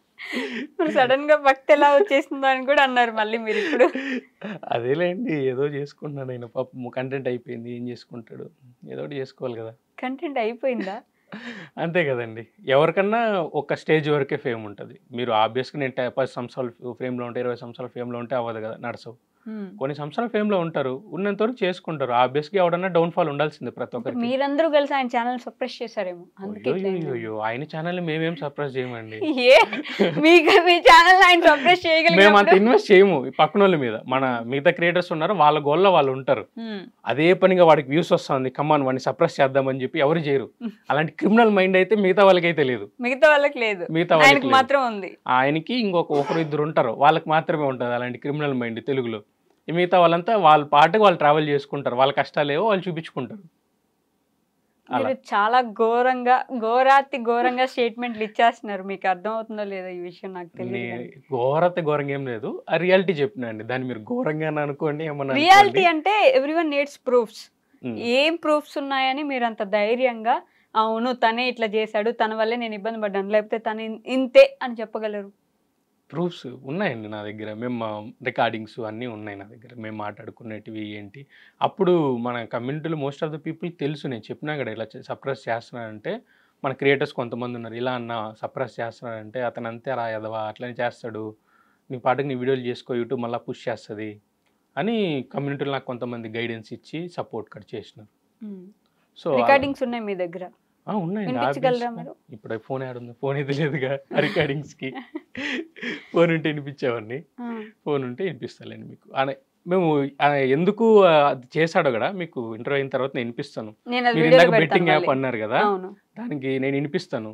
సడన్ గా భక్తి ఎలా వచ్చేసిందో అని కూడా అన్నారు మళ్ళీ మీరు ఇప్పుడు. అదేలేండి, ఏదో చేసుకుంటున్నాడు ఆయన, పాపం కంటెంట్ అయిపోయింది, ఏం చేసుకుంటాడు, ఏదో ఒకటి చేసుకోవాలి కదా. కంటెంట్ అయిపోయిందా? అంతే కదండి, ఎవరికన్నా ఒక స్టేజ్ వరకే ఫేమ్ ఉంటుంది. మీరు ఆబ్వియస్గా నేను 10 సంవత్సరాలు ఫేమ్లో ఉంటే, 20 సంవత్సరాల ఫేమ్లో ఉంటే అవ్వదు కదా, నడసవు. కొన్ని సంవత్సరాల ఫేమ్లో ఉంటారు, ఉన్నంత వరకు చేసుకుంటారు. ఆబ్వియస్గా ఎవడన్నా డౌన్ఫాల్ ఉండాల్సిందే ప్రతి ఒక్కరికి. మీరందరూ కలిసి ఆయన ఛానల్ సప్రెస్ చేశారేమో. అయ్యో, ఆయన ఛానల్ మేమేం సప్రెస్ చేయమండి. మేము అంత ఇన్వెస్ట్ చేయము పక్కన వాళ్ళ మీద. మన మిగతా క్రియేటర్స్ ఉన్నారు, వాళ్ళ గోల్లో వాళ్ళు ఉంటారు, అదే పనిగా వాడికి వ్యూస్ వస్తుంది, కమాన్ వాడిని సప్రెస్ చేద్దామని చెప్పి ఎవరు చేయరు. అలాంటి క్రిమినల్ మైండ్ అయితే మిగతా వాళ్ళకైతే లేదు. మిగతా వాళ్ళకి మాత్రం ఉంది. ఆయనకి ఒకరు ఇద్దరు ఉంటారు, వాళ్ళకి మాత్రమే ఉంటుంది అలాంటి క్రిమినల్ మైండ్ తెలుగులో. మిగతా వాళ్ళంతా వాళ్ళ పాటకు వాళ్ళు ట్రావెల్ చేసుకుంటారు, వాళ్ళ కష్టాలేవో వాళ్ళు చూపించుకుంటారు. చాలా ఘోరంగా స్టేట్మెంట్లు ఇచ్చేస్తున్నారు, మీకు అర్థం అవుతుందో లేదో ఈ విషయం నాకు తెలియదు. ఘోరంగా ఏం లేదు, ఆ రియాలిటీ చెప్పినండి, దాన్ని మీరు ఘోరంగా అనుకోండి. రియాలిటీ అంటే ఎవ్రీవన్ నీడ్స్ ప్రూఫ్స్. ఏం ప్రూఫ్స్ ఉన్నాయని మీరు అంత ధైర్యంగా అవును తనే ఇట్లా చేశాడు, తన వల్లే నేను ఇబ్బంది పడ్డాను, లేకపోతే తను ఇంతే అని చెప్పగలరు? ప్రూఫ్స్ ఉన్నాయండి నా దగ్గర. మేము రికార్డింగ్స్ అన్నీ ఉన్నాయి నా దగ్గర. మేము మాట్లాడుకునేటివి ఏంటి. అప్పుడు మన కమ్యూనిటీలో మోస్ట్ ఆఫ్ ద పీపుల్ తెలుసు, నేను చెప్పినా కదా ఇలా సప్రెస్ చేస్తున్నానంటే మన క్రియేటర్స్ కొంతమంది ఉన్నారు. ఇలా అన్న సప్రెస్ చేస్తున్నాడంటే అతను అంతే రా ఎదవా అట్లనే చేస్తాడు, నీ పాటకి నీ వీడియోలు చేసుకో, యూట్యూబ్ మళ్ళీ పుష్ చేస్తుంది అని కమ్యూనిటీలో నాకు కొంతమంది గైడెన్స్ ఇచ్చి సపోర్ట్ కట్ చేసినారు. సో రికార్డింగ్స్ ఉన్నాయి మీ దగ్గర? ఉన్నాయండి. ఇప్పుడు ఫోన్ ఉంది, ఫోన్ ఇది లేదుగా రికార్డింగ్స్కి. ఫోన్ ఉంటే వినిపించేవాడిని, ఫోన్ ఉంటే వినిపిస్తాలేండి మీకు. మేము ఎందుకు అది చేశాడో కదా మీకు ఇంటర్వ్యూ అయిన తర్వాత నేను వినిపిస్తాను. మీరు ఇందాక బెట్టింగ్ యాప్ అన్నారు కదా, దానికి నేను వినిపిస్తాను.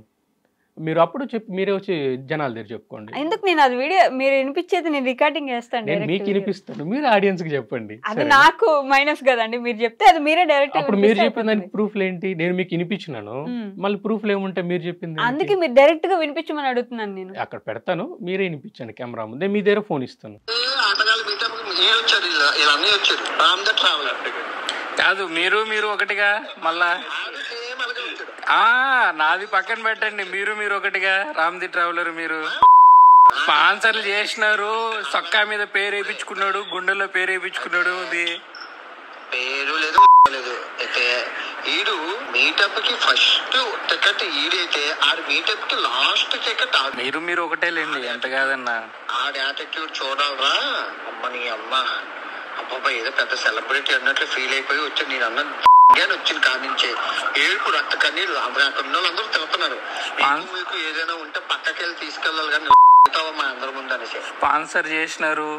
మీరు అప్పుడు చెప్పి మీరే వచ్చి జనాల దగ్గర చెప్పుకోండి. ఎందుకు నేను అది వీడియో మీరు వినిపించేది నేను రికార్డింగ్ చేస్తాను, నేను మీకు వినిపిస్తాను, మీరు ఆడియన్స్ కి చెప్పండి. అది నాకు మైనస్ కదండి, మీరు చెప్తే అది మీరే డైరెక్ట్. అప్పుడు మీరు చెప్పిన దానికి ప్రూఫ్ ఏంటి? నేను మీకు వినిపించినాను, మళ్ళీ ప్రూఫ్ ఏముంటే మీరు చెప్పింది. అందుకే మీరు డైరెక్ట్ గా వినిపించమని అడుగుతున్నాను. నేను అక్కడ పెడతాను, మీరే వినిపించండి కెమెరా ముందే, మీ దగ్గర ఫోన్ ఇస్తాను. కాదు మీరు ఒకటిగా మళ్ళా నాది పక్కన పెట్టండి. మీరు ఒకటిగా రామ్ది ట్రావెలర్. మీరు స్పాన్సర్లు చేసినారు, సొక్కా మీద పేరు వేయించుకున్నాడు, గుండెల్లో పేరు వేయించుకున్నాడు. అది పేరు లేదు లేదు. అయితే ఈడు మీటప్ కి ఫస్ట్ టికెట్ ఈడైతే ఆడు మీటప్ కి లాస్ట్ టికెట్ మీరు ఒకటే లేండి, ఎంత కాదన్నా. ఆడి యాటిట్యూడ్ చూడాలరా. అమ్మని అమ్మ అబ్బాబా ఏదో పెద్ద సెలబ్రిటీ అన్నట్లు ఫీల్ అయిపోయి వచ్చి నేను అన్న వచ్చింది కానించే ఏడుపు రక్త కన్నీళ్ళు. అక్కడ ఉన్న వాళ్ళందరూ తిరుగుతున్నారు. మీకు ఏదైనా ఉంటే పక్కకి వెళ్ళి తీసుకెళ్ళాలి కానీ మా అందరి ముందు అనేసి స్పాన్సర్ చేసినారు,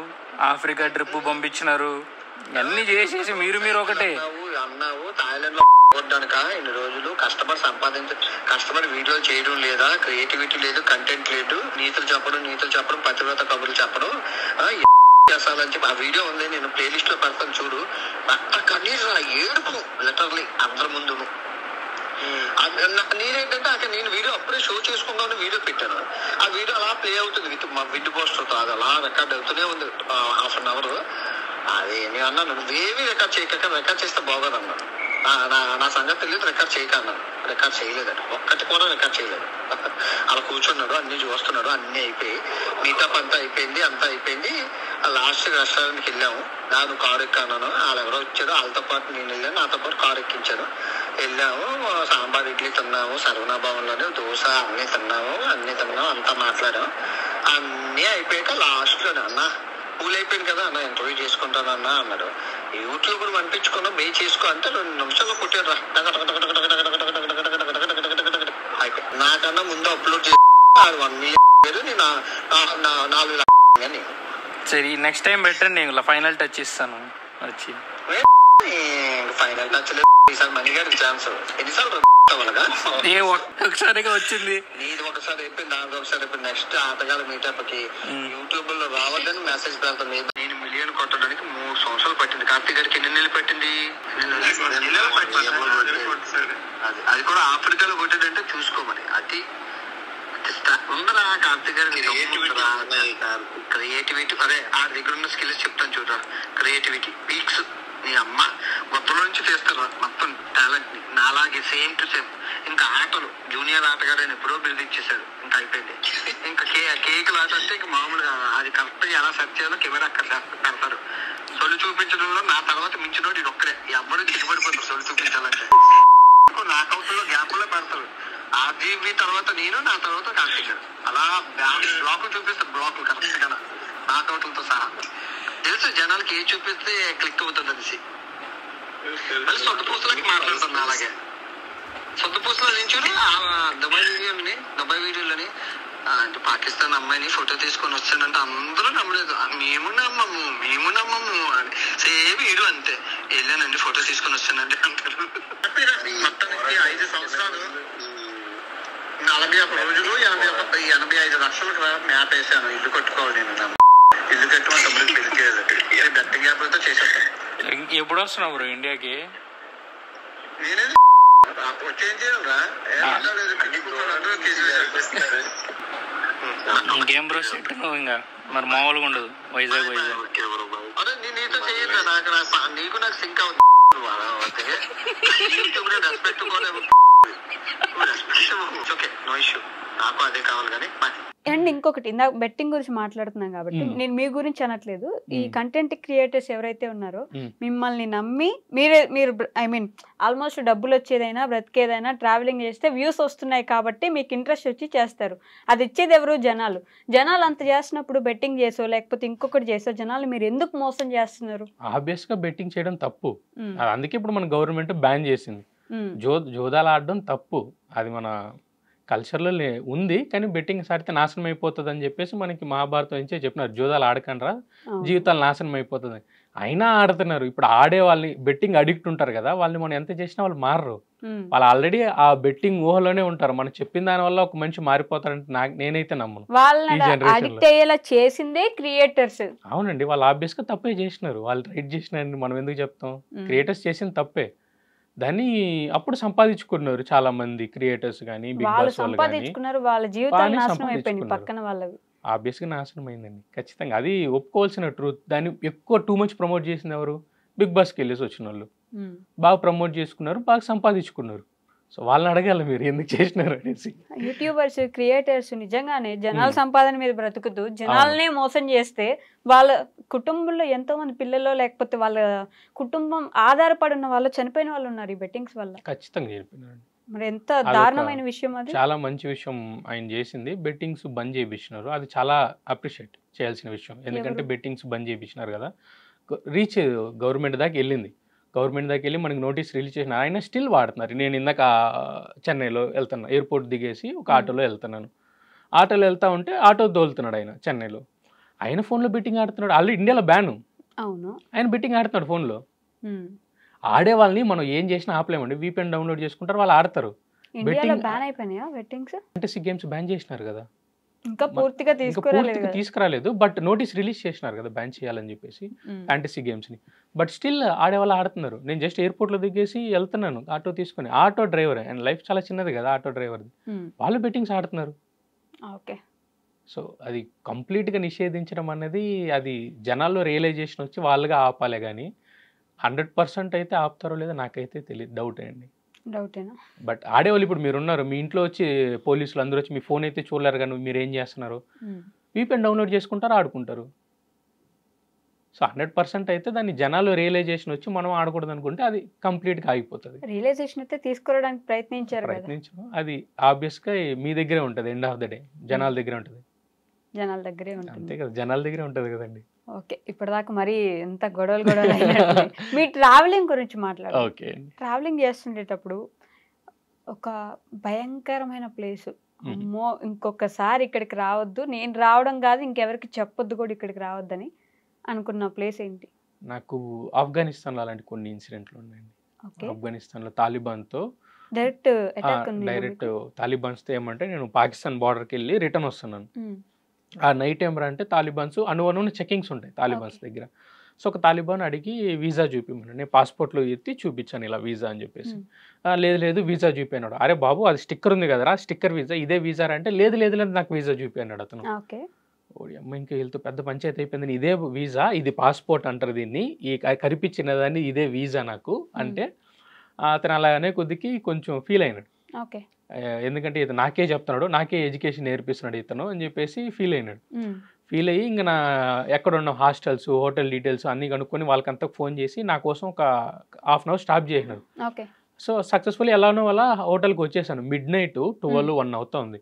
ఆఫ్రికా ట్రిప్ పంపించినారు, అన్ని చేసేసి మీరు ఒకటే అన్నావు. థాయిలాండ్ లో కొట్టడానిక ఇన్ని రోజులు కష్టపడి వీడియోలు చేయడం లేదా, క్రియేటివిటీ లేదు, కంటెంట్ లేదు, నీతులు చెప్పడం పతివ్రత కబుర్లు చెప్పడం చేస్తానని చెప్పి ఆ వీడియో ఉంది, నేను ప్లేలిస్ట్ లో పెడతాను చూడు. కనీసం ఏడుపు లిటరలీ అందరి ముందు. నేనేంటంటే అక్కడ నేను వీడియో అప్పుడే షో చేసుకుందామని వీడియో పెట్టాను. ఆ వీడియో అలా ప్లే అవుతుంది విత్ మా విడ్ పోస్టర్తో, అది అలా రికార్డ్ అవుతూనే ఉంది హాఫ్ అన్ అవర్. అది నేను అన్నాను నువ్వేమీ రికార్డ్ చేయక, రికార్డ్ చేస్తే బాగోదన్నాను. నా సంగతి తెలియదు, రికార్డ్ చేయక అన్నాను. రికార్డ్ చేయలేదండి, ఒక్కటి కూడా రికార్డ్ చేయలేదు. అలా కూర్చున్నాడు, అన్ని చూస్తున్నాడు, అన్ని అయిపోయి మీటప్ అంతా అయిపోయింది. లాస్ట్ రెస్టారెంట్కి వెళ్ళాము. నాకు కారు ఎక్కాను, వాళ్ళు ఎవరో వచ్చారు, వాళ్ళతో పాటు నేను వెళ్ళాను, నాతో పాటు కారు ఎక్కించాను. వెళ్ళాము, సాంబార్ ఇడ్లీ తిన్నాము, సర్వనా భవన్లోనే దోశ అన్నీ తిన్నాము, అంతా మాట్లాడాము. అన్నీ అయిపోయాక లాస్ట్లోనే అన్న పూల్ అయిపోయింది కదా అన్న, ఇంటర్వ్యూ చేసుకుంటానన్నా అన్నాడు. యూట్యూబ్ పంపించుకున్నా మే చేసుకో అంటే 2 నిమిషాల్లో కొట్టాడు రా. అయిపోయి నాకన్నా ముందు అప్లోడ్ చేసి 1 మిలియన్ నేను 4 లక్షలు. సరే నెక్స్ట్ టైం పెట్టండి, నేను ఫైనల్ టచ్ ఇస్తాను. వచ్చి ఫైనల్ టచ్ లేదు, ఈసారి మణిగారికి ఛాన్స్. ఎన్నిసార్లు ఒకసారిగా వచ్చింది, నీది ఒకసారి అయిపోయింది, దాని ఒకసారి అయిపోయింది. నెక్స్ట్ ఆటగాళ్ళ మీటప్ కి యూట్యూబ్ లో రావద్దని మెసేజ్ పెడతాను. నేను మిలియన్ కొట్టడానికి 3 సంవత్సరాలు పట్టింది. కార్తీక్ గారికి ఎన్ని నెలలు పట్టింది? అది కూడా ఆఫ్రికాలో కొట్టేదంటే చూసుకోమని. అది ఉందరా కార్తీక్ గారి క్రియేటివిటీ. అదే ఆ దగ్గర ఉన్న స్కిల్స్ చెప్తాను చూడరా. క్రియేటివిటీ పీక్స్ నీ అమ్మ మొత్తంలో నుంచి తీస్తారు మొత్తం టాలెంట్ ని. నాలాగే సేమ్ టు సేమ్. ఇంకా ఆటలు జూనియర్ ఆటగాడు ఆయన ఎప్పుడో బిల్డ్ ఇచ్చేసాడు, ఇంకా అయిపోయింది. ఇంకా కేకులు ఆట అంటే ఇంకా మామూలుగా అది కరెక్ట్ ఎలా సెట్ చేయాలో కెమెరా అక్కడ పెడతారు. సొల్లు చూపించడంలో నా తర్వాత మించినోడు ఇది ఒక్కడే. ఎవ్వరు చిడిపడిపోతారు సొల్లు చూపించాలంటే. నాకౌట్లో గ్యాప్ లో పెడతారు. ఆర్జీబీ తర్వాత నేను, నా తర్వాత కార్తీక్ గారు. అలా బ్లాకులు చూపిస్తారు, బ్లాకులు కరెక్ట్ గా నాకౌట్లతో సహా. తెలుసు జనాలకి ఏ చూపిస్తే క్లిక్ అవుతుంది అనేసి. మళ్ళీ సొంత పూసలకి మాట్లాడుతున్నా. అలాగే సొంత పూసల నుంచి దుబాయ్ వీడియోలని అంటే పాకిస్తాన్ అమ్మాయిని ఫోటో తీసుకొని వచ్చానంటే అందరూ నమ్మలేదు. మేము నమ్మము అని. సేమ్ వీడియో అంతే. వెళ్ళానండి ఫోటో తీసుకొని వచ్చానండి అంటారు. మొత్తానికి 5 సంవత్సరాలు 41 రోజులు 85 లక్షలకు మ్యాప్ వేసాను. ఇల్లు కట్టుకోవాలి నేను. ఇల్లు కట్టుకుని తమ్ముడికి పెళ్లి చేయాలి. గట్టి గ్యాప్లతో చేసేస్తాను. ఎప్పుడు వస్తున్నావు బ్రో ఇండియాకి? నేనేది వచ్చేం చేయాలరా? ఇంకేం బ్రో సెట్ నువ్వు ఇంకా మరి మామూలుగా ఉండదు వైజాగ్. అదే నీతో చేయరా? నీకు నాకు సింక్ అవుతుంది. యూట్యూబ్ లో రెస్పెక్ట్ కూడా ఓకే నో ఇష్యూ, నాకు అదే కావాలి కానీ అండ్ ఇంకొకటి ఇందాక బెట్టింగ్ గురించి మాట్లాడుతున్నాం కాబట్టి నేను మీ గురించి అనట్లేదు, ఈ కంటెంట్ క్రియేటర్స్ ఎవరైతే ఉన్నారో మిమ్మల్ని నమ్మి మీరు ఐ మీన్ ఆల్మోస్ట్ డబ్బులు వచ్చేదైనా బ్రతికేదైనా ట్రావెలింగ్ చేస్తే వ్యూస్ వస్తున్నాయి కాబట్టి మీకు ఇంట్రెస్ట్ వచ్చి చేస్తారు. అది ఇచ్చేది ఎవరు? జనాలు అంత చేసినప్పుడు బెట్టింగ్ చేసో లేకపోతే ఇంకొకటి చేసో జనాలు మీరు ఎందుకు మోసం చేస్తున్నారు? ఆబ్వియస్ గా బెట్టింగ్ చేయడం తప్పు, అందుకే ఇప్పుడు మన గవర్నమెంట్ బ్యాన్ చేసింది. జోదాలు ఆడడం తప్పు, అది మన కల్చర్లో ఉంది. కానీ బెట్టింగ్ ఆడితే నాశనం అయిపోతుంది అని చెప్పేసి మనకి మహాభారతం నుంచే చెప్పినారు, జోదాలు ఆడకండ్రా జీవితాలు నాశనం అయిపోతుంది. అయినా ఆడుతున్నారు. ఇప్పుడు ఆడే వాళ్ళని బెట్టింగ్ అడిక్ట్ ఉంటారు కదా, వాళ్ళని మనం ఎంత చేసినా వాళ్ళు మారరు. వాళ్ళు ఆల్రెడీ ఆ బెట్టింగ్ ఊహలోనే ఉంటారు. మనం చెప్పిన దాని వల్ల ఒక మనిషి మారిపోతారంటే నేనైతే నమ్మను. చేసిందే క్రియేటర్స్. అవునండి, వాళ్ళు ఆబ్వియస్ గా తప్పే చేసినారు, వాళ్ళు రైట్ చేసినారని మనం ఎందుకు చెప్తాం? క్రియేటర్స్ చేసిన తప్పే, దాన్ని అప్పుడు సంపాదించుకున్నారు చాలా మంది క్రియేటర్స్ కానీ బిగ్ బాస్ సంపాదించుకున్నారు, వాళ్ళ జీవితాలు నాశనం అయిపోయింది పక్కన వాళ్ళవి. ఆబ్వియస్ గా నాశనం అయిందండి ఖచ్చితంగా, అది ఒప్పుకోవాల్సిన ట్రూత్. దాన్ని ఎక్కువ టూ మచ్ ప్రమోట్ చేసింది ఎవరు? బిగ్ బాస్కి వెళ్ళేసి వచ్చిన వాళ్ళు బాగా ప్రమోట్ చేసుకున్నారు, బాగా సంపాదించుకున్నారు. సో వాళ్ళని అడగాలి మీరు ఎందుకు చేసినారు అనేసి. యూట్యూబర్స్ క్రియేటర్స్ నిజంగానే జనాల సంపాదన మీద బ్రతుకుతూ జనాలనే మోసం చేస్తే వాళ్ళ కుటుంబంలో ఎంతో మంది పిల్లలు లేకపోతే వాళ్ళ కుటుంబం ఆధారపడిన వాళ్ళు చనిపోయిన వాళ్ళు ఉన్నారు ఈ బెట్టింగ్స్ వల్ల. ఖచ్చితంగా చెప్పినారు. మరి ఎంత దారుణమైన విషయం అది. చాలా మంచి విషయం ఆయన చేసింది, బెట్టింగ్స్ బంద్ చేయించినారు. అది చాలా అప్రిషియేట్ చేయాల్సిన విషయం, ఎందుకంటే బెట్టింగ్స్ బంద్ చేయించినారు కదా, రీచ్ గవర్నమెంట్ దాకా వెళ్ళింది. గవర్నమెంట్ దగ్గర వెళ్ళి మనకి నోటీస్ రిలీజ్ చేసిన ఆయన స్టిల్ వాడుతున్నారు. నేను ఇందాక చెన్నైలో వెళ్తున్నా, ఎయిర్పోర్ట్ దిగేసి ఒక ఆటోలో వెళ్తున్నాను, ఆటోలో వెళ్తా ఉంటే ఆటో దోలుతున్నాడు ఆయన చెన్నైలో. ఆయన ఫోన్లో బెట్టింగ్ ఆడుతున్నాడు. ఆల్రెడీ ఇండియాలో బ్యాను, అవును, ఆయన బెట్టింగ్ ఆడుతున్నాడు ఫోన్లో. ఆడే వాళ్ళని మనం ఏం చేసినా ఆపలేమండి, VPN డౌన్లోడ్ చేసుకుంటారు, వాళ్ళు ఆడతారు. ఫ్యాంటసీ గేమ్స్ బ్యాన్ చేసినారు కదా, ఇంకా పూర్తిగా తీసుకురాలేదు, బట్ నోటీస్ రిలీజ్ చేసినారు కదా బ్యాన్ చేయాలని చెప్పేసి ఫ్యాంటసీ గేమ్స్ ని. బట్ స్టిల్ ఆడేవాళ్ళు ఆడుతున్నారు. నేను జస్ట్ ఎయిర్పోర్ట్ లో దిగేసి వెళ్తున్నాను ఆటో తీసుకుని, ఆటో డ్రైవర్ అండ్ లైఫ్ చాలా చిన్నది కదా ఆటో డ్రైవర్, వాళ్ళు బెట్టింగ్స్ ఆడుతున్నారు. సో అది కంప్లీట్ గా నిషేధించడం అనేది అది జనాల్లో రియలైజేషన్ వచ్చి వాళ్ళుగా ఆపాలే కానీ 100% అయితే ఆపుతారో లేదో నాకైతే తెలియదు, డౌట్ అండి. బట్ ఆడేవాళ్ళు ఇప్పుడు మీరు ఉన్నారు, మీ ఇంట్లో వచ్చి పోలీసులు అందరూ వచ్చి మీ ఫోన్ అయితే చూడలేరు కానీ మీరు ఏం చేస్తున్నారు, VPN డౌన్లోడ్ చేసుకుంటారు, ఆడుకుంటారు. సో 100% అయితే దాన్ని జనాలు రియలైజేషన్ వచ్చి మనం ఆడకూడదు అనుకుంటే అది కంప్లీట్గా ఆగిపోతుంది. రియలైజేషన్ అయితే తీసుకురావడానికి ప్రయత్నించారు, అది ఆబ్వియస్గా మీ దగ్గరే ఉంటుంది, ఎండ్ ఆఫ్ ద డే జనాల దగ్గరే ఉంటుంది, జనాల దగ్గరే ఉంటుంది. అంతే కదా, జనాల దగ్గరే ఉంటుంది కదండి. ఓకే, ఇప్పటిదాకా మరి ఎంత గొడవలు మీ ట్రావెలింగ్ గురించి మాట్లాడారు. ఓకే, ట్రావెలింగ్ చేస్తుండేటప్పుడు ఒక భయంకరమైన ప్లేస్, అమ్మో ఇంకొకసారి ఇక్కడికి రావద్దు, నేను రావడం కాదు ఇంకెవరికి చెప్పొద్దు కూడా ఇక్కడికి రావద్దని అనుకున్న ప్లేస్ ఏంటి? నాకు ఆఫ్ఘనిస్తాన్లో అలాంటి కొన్ని ఇన్సిడెంట్లు ఉన్నాయండి. ఆఫ్ఘనిస్తాన్లో తాలిబాన్తో డైరెక్ట్ తాలిబాన్స్తో ఏమంటే నేను పాకిస్తాన్ బార్డర్కి వెళ్ళి రిటర్న్ వస్తున్నాను. ఆ నైట్ ఏమరా అంటే తాలిబాన్స్ అనువనున్న చెకింగ్స్ ఉంటాయి తాలిబాన్స్ దగ్గర. సో ఒక తాలిబాన్ అడిగి వీసా చూపిమన్నాడు, నేను పాస్పోర్ట్లో ఎత్తి చూపించాను ఇలా వీసా అని చెప్పేసి. లేదు వీసా చూపినాడు. అరే బాబు అది స్టిక్కర్ ఉంది కదరా, స్టిక్కర్ వీసా ఇదే వీసా అంటే లేదు నాకు వీసా చూపినాడు అతను. అమ్మ ఇంకా వీళ్ళతో పెద్ద పంచాయతీ అయిపోయింది, ఇదే వీసా ఇది పాస్పోర్ట్ అంటారు దీన్ని, ఈ కరిపించిన దాన్ని ఇదే వీసా నాకు అంటే అతను అలానే కొద్దికి కొంచెం ఫీల్ అయినాడు. ఎందుకంటే ఇతను నాకే చెప్తున్నాడు, నాకే ఎడ్యుకేషన్ నేర్పిస్తున్నాడు ఇతను అని చెప్పేసి ఫీల్ అయినాడు. ఫీల్ అయ్యి ఇంకా నా ఎక్కడున్న హాస్టల్స్ హోటల్ డీటెయిల్స్ అన్నీ కనుక్కొని వాళ్ళకంతా ఫోన్ చేసి నా కోసం ఒక ½ అవర్ స్టాప్ చేసినాడు. సో సక్సెస్ఫుల్లీ ఎలానో వల్ల హోటల్కి వచ్చేసాను. మిడ్-నైట్ 12-1 అవుతుంది.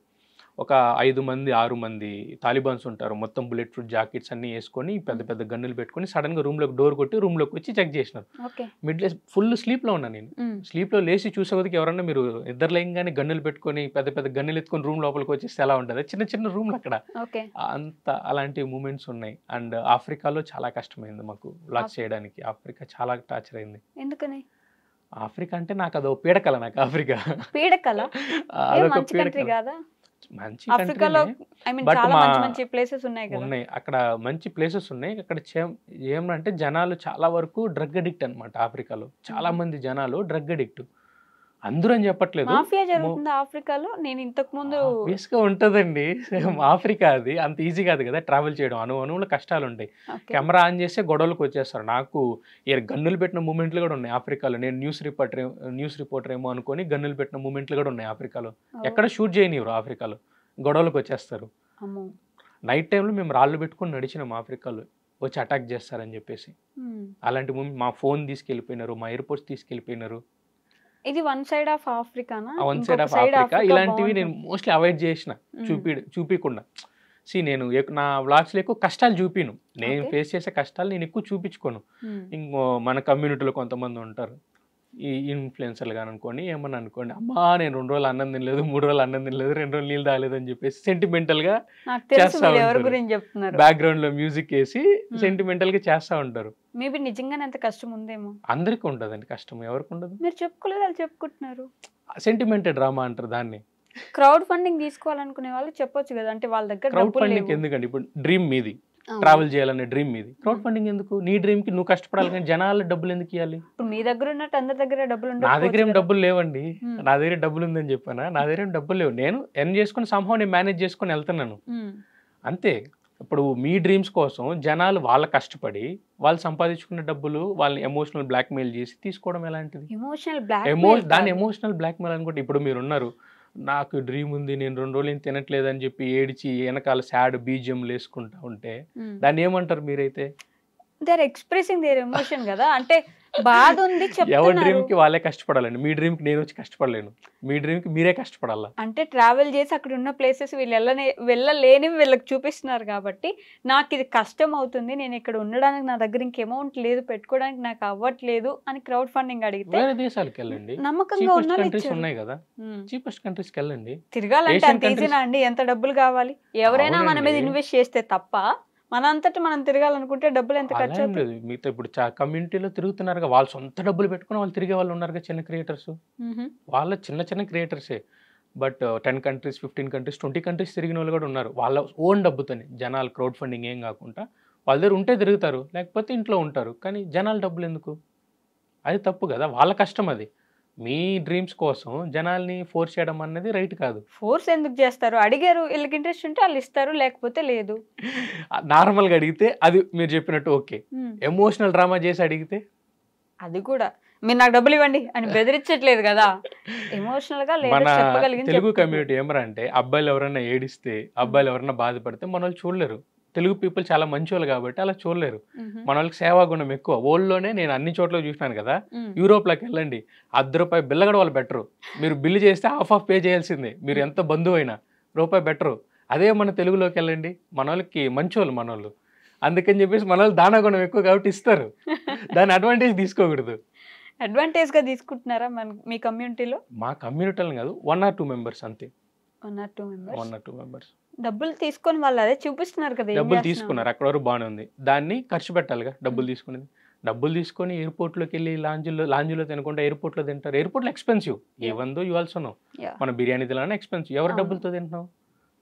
ఒక 5 మంది 6 మంది తాలిబాన్స్ ఉంటారు, మొత్తం బుల్లెట్ ప్రూఫ్ జాకెట్స్ అన్ని వేసుకొని పెద్ద పెద్ద గన్నులు పెట్టుకొని సడన్ గా రూమ్లోకి డోర్ కొట్టి రూమ్లోకి వచ్చి చెక్ చేసినారు. మిడ్ ఫుల్ స్లీప్లో ఉన్నా నేను. స్లీప్లో లేచి చూసేకొద్దికి ఎవరన్నా మీరు నిద్ర లేయంగానే గన్నులు పెట్టుకొని పెద్ద పెద్ద గన్నులు ఎత్తుకొని రూమ్ లోపలికి వచ్చేస్తే ఎలా ఉంటుంది, చిన్న చిన్న రూమ్లు అక్కడ అంత అలాంటి మూమెంట్స్ ఉన్నాయి. అండ్ ఆఫ్రికాలో చాలా కష్టమైంది మాకు వ్లాగ్స్ చేయడానికి. ఆఫ్రికా చాలా టార్చర్ అయింది. ఎందుకని? ఆఫ్రికా అంటే నాకు అదో పీడకల. నాకు ఆఫ్రికా పీడకల మంచి ఉన్నాయి, అక్కడ మంచి ప్లేసెస్ ఉన్నాయి. అక్కడ ఏమంటే జనాలు చాలా వరకు డ్రగ్ అడిక్ట్ అనమాట. ఆఫ్రికాలో చాలా మంది జనాలు డ్రగ్ అడిక్ట్. అందరూ అని చెప్పట్లేదు. మాఫియా జరుగుతుంది ఆఫ్రికాలో. నేను ఇంతకు ముందు ఆబ్వియస్‌గా ఉంటదండి. ఆఫ్రికా అది అంత ఈజీ కాదు కదా ట్రావెల్ చేయడం. అణువులో కష్టాలు ఉంటాయి. కెమెరా ఆన్ చేస్తే గొడవలకు వచ్చేస్తారు. నాకు గన్నులు పెట్టిన మూమెంట్లు కూడా ఉన్నాయి ఆఫ్రికాలో. నేను న్యూస్ రిపోర్టర్ ఏమో అనుకొని గన్నులు పెట్టిన మూమెంట్లు కూడా ఉన్నాయి ఆఫ్రికాలో. ఎక్కడ షూట్ చేయనివ్వరు ఆఫ్రికాలో, గొడవలకు వచ్చేస్తారు. నైట్ టైంలో మేము రాళ్ళు పెట్టుకొని నడిచినాం ఆఫ్రికాలో, వచ్చి అటాక్ చేస్తారని చెప్పేసి. అలాంటి మూమెంట్ మా ఫోన్ తీసుకెళ్ళిపోయినారు, మా ఎయిర్పోర్ట్స్ తీసుకెళ్ళిపోయినారు. ఇది వన్ సైడ్ ఆఫ్ ఆఫ్రికానా? One side of Africa. ఇలాంటివి నేను మోస్ట్లీ అవాయిడ్ చేసిన, చూపించకుండా. నేను నా వ్లాగ్స్లో ఎక్కువ కష్టాలు చూపిను. నేను ఫేస్ చేసే కష్టాలు నేను ఎక్కువ చూపించుకోను. ఇంకో మన కమ్యూనిటీలో కొంతమంది ఉంటారు, ఈ ఇన్ఫ్లుయెన్సర్లు కానీ అనుకోండి, ఏమన్నా అనుకోండి, అమ్మా నేను 2 రోజులు అన్నం తినలేదు, 3 రోజులు అన్నం తినలేదు, 2 రోజులు నీళ్ళు తాగలేదు అని చెప్పేసి సెంటిమెంటల్ గా చేస్తా ఉంటారు. బ్యాక్గ్రౌండ్ లో మ్యూజిక్ వేసి సెంటిమెంటల్ గా చేస్తా ఉంటారు. మేబీ నిజంగానే అంత కష్టం ఉందేమో. అందరికీ ఉంటదండి కష్టం, ఎవరికి ఉండదు. మీరు చెప్పుకోలేదు, వాళ్ళు చెప్పుకుంటున్నారు. సెంటిమెంటెడ్ డ్రామా అంటారు దాన్ని. క్రౌడ్ ఫండింగ్ తీసుకోవాలనుకునే వాళ్ళు చెప్పొచ్చు కదా, అంటే వాళ్ళ దగ్గర క్రౌడ్ ఫండింగ్ ఎందుకండి? ఇప్పుడు డ్రీమ్ మీది, ట్రావెల్ చేయాలనే డ్రీమ్ మీది, క్రౌడ్ ఫండింగ్ ఎందుకు? నీ డ్రీమ్ కి నువ్వు కష్టపడాలి, కానీ జనాలు డబ్బులు ఎందుకు ఇవ్వాలి? ఇప్పుడు మీ దగ్గర ఉన్నట్టు అందరి దగ్గర డబ్బులు నా దగ్గర ఏం డబ్బులు లేవండి. నా దగ్గర డబ్బులు ఉందని చెప్పానా? నా దగ్గర ఏం డబ్బులు లేవు. నేను ఎర్న్ చేసుకుని సంహౌ నేను మేనేజ్ చేసుకుని వెళ్తున్నాను అంతే. ఇప్పుడు మీ డ్రీమ్స్ కోసం జనాలు వాళ్ళ కష్టపడి వాళ్ళు సంపాదించుకున్న డబ్బులు వాళ్ళని ఎమోషనల్ బ్లాక్మెయిల్ చేసి తీసుకోవడం ఎలాంటిది? దాన్ని ఎమోషనల్ బ్లాక్మెయిల్ అనుకుంటే, ఇప్పుడు మీరు ఉన్నారు, నాకు డ్రీమ్ ఉంది, నేను 2 రోజులు ఏం తినట్లేదు అని చెప్పి ఏడిచి వెనకాల సాడ్ బీజిఎంలు వేసుకుంటా ఉంటే దాన్ని ఏమంటారు మీరైతే? They are expressing their emotion కదా. అంటే బాధ ఉంది చెప్తున్నారు. ఎవరి డ్రీమ్ కి వాళ్ళే కష్టపడాలండి. మీ డ్రీమ్ కి నేను వచ్చి కష్టపడలేను, మీ డ్రీమ్ కి మీరే కష్టపడాలా. అంటే ట్రావెల్ చేసి అక్కడ ఉన్న ప్లేసెస్ వెళ్ళలేని వీళ్ళకి చూపిస్తున్నారు కాబట్టి నాకు ఇది కష్టం అవుతుంది, నేను ఇక్కడ ఉండడానికి నా దగ్గర ఇంక అమౌంట్ లేదు, పెట్టుకోవడానికి నాకు అవ్వట్లేదు అని క్రౌడ్ ఫండింగ్ అడిగితే వేరే దేశాలకు వెళ్ళండి, నమ్మకంగా కంట్రీస్ ఉన్నాయి కదా, చీపెస్ట్ కంట్రీస్ కి వెళ్ళండి. తిరగాలంటే అంత ఈజీనా అండి? ఎంత డబ్బులు కావాలి? ఎవరైనా మన మీద ఇన్వెస్ట్ చేస్తే తప్ప మనంతటి మనం తిరగాలనుకుంటే డబ్బులు ఎంత ఖర్చు అవుతుంది? మిగతా ఇప్పుడు కమ్యూనిటీలో తిరుగుతున్నారు, వాళ్ళు సొంత డబ్బులు పెట్టుకుని వాళ్ళు తిరిగే వాళ్ళు ఉన్నారు, చిన్న క్రియేటర్స్. వాళ్ళ చిన్న క్రియేటర్సే, బట్ 10 కంట్రీస్ 15 కంట్రీస్ 20 కంట్రీస్ తిరిగిన వాళ్ళు కూడా ఉన్నారు. వాళ్ళ ఓన్ డబ్బుతోనే, జనాలు క్రౌడ్ ఫండింగ్ ఏం కాకుండా వాళ్ళ దగ్గర ఉంటే తిరుగుతారు, లేకపోతే ఇంట్లో ఉంటారు. కానీ జనాల డబ్బులు ఎందుకు? అది తప్పు కదా, వాళ్ళ కష్టం అది. మీ డ్రీమ్స్ కోసం జనాల్ని ఫోర్స్ చేయడం అన్నది రైట్ కాదు. ఫోర్స్ ఎందుకు చేస్తారు? అడిగారు, వీళ్ళకి ఇంట్రెస్ట్ ఉంటే వాళ్ళు ఇస్తారు, లేకపోతే లేదు. నార్మల్గా అడిగితే అది మీరు చెప్పినట్టు ఓకే. ఎమోషనల్ డ్రామా చేసి అడిగితే అది కూడా మీరు నాకు డబ్బులు ఇవ్వండి అని బెదిరించట్లేదు కదా, ఎమోషనల్ గా మన తెలుగు కమ్యూనిటీ ఏమరా అంటే, అబ్బాయిలు ఎవరైనా ఏడిస్తే, అబ్బాయిలు ఎవరైనా బాధపడితే మన వాళ్ళు చూడలేరు. తెలుగు పీపుల్ చాలా మంచి వాళ్ళు కాబట్టి అలా చూడలేరు. మన వాళ్ళకి సేవా గుణం ఎక్కువ. వరల్డ్లోనే నేను అన్ని చోట్ల చూసినాను కదా, యూరోప్లోకి వెళ్ళండి, ₹10 బిల్ల కూడా వాళ్ళు బెటరు. మీరు బిల్లు చేస్తే హాఫ్ పే చేయాల్సిందే, మీరు ఎంత బంధువు అయినా రూపాయి బెటరు. అదే మన తెలుగులోకి వెళ్ళండి, మన వాళ్ళకి మంచి వాళ్ళు మన వాళ్ళు. అందుకని చెప్పేసి మన వాళ్ళు దానా గుణం ఎక్కువ కాబట్టి ఇస్తారు, దాని అడ్వాంటేజ్ తీసుకోకూడదు. అడ్వాంటేజ్ గా తీసుకుంటున్నారా మీ కమ్యూనిటీలో? మా కమ్యూనిటీలో కాదు, 1 or 2 మెంబర్స్ అంతే. 1 or 2 మెంబర్స్ డబ్బులు తీసుకొని వాళ్ళు అదే చూపిస్తున్నారు కదా. డబ్బులు తీసుకున్నారు, అక్కడ వరకు బాగానే ఉంది, దాన్ని ఖర్చు పెట్టాలిగా. డబ్బులు తీసుకునేది, డబ్బులు తీసుకొని ఎయిర్పోర్ట్లోకి వెళ్ళి లాంజ్లో తినకుండా ఎయిర్పోర్ట్లో తింటారు. ఎయిర్పోర్ట్లో ఎక్స్పెన్సివ్, ఏవందో యూ ఆల్సో నో. మన బిర్యానీ తినాలని ఎక్స్పెన్సివ్, ఎవరి డబ్బులతో తింటున్నావు?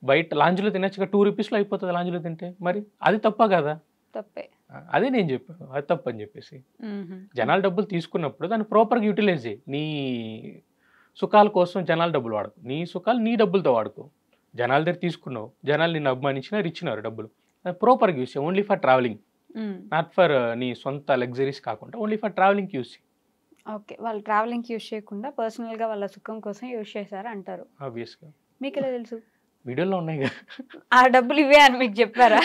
బయట లాంజ్లో తినచ్చుగా, ₹2 అయిపోతుంది లాంజ్లో తింటే. మరి అది తప్ప కదా? తప్పే. అదే నేను చెప్పాను, అది తప్పు అని చెప్పేసి. జనాల డబ్బులు తీసుకున్నప్పుడు దాన్ని ప్రాపర్గా యూటిలైజ్ చేయి. నీ సుఖాల కోసం జనాల డబ్బులు వాడుకో, నీ సుఖాలు నీ డబ్బులతో వాడుకో. జనాల దగ్గర తీసుకున్నావు, జనాలు నిన్ను అభిమానించినారు, ఇచ్చినారు డబ్బులు, ప్రాపర్గా యూస్ చేయి. Only for travelling, not for నీ సొంత లగ్జరీస్ కాకుండా ఓన్లీ ఫర్ ట్రావెలింగ్ యూస్ చేయి. ఓకే, వాళ్ళు ట్రావెలింగ్ యూస్ చేయకుండా పర్సనల్గా వాళ్ళ సుఖం కోసం యూస్ చేశారు అంటారు. ఆబ్వియస్గా. మీకు ఎలా తెలుసు? వీడియోలో ఉన్నాయి కదా, ఆ డబ్బులు ఇవే అని మీకు చెప్పారా?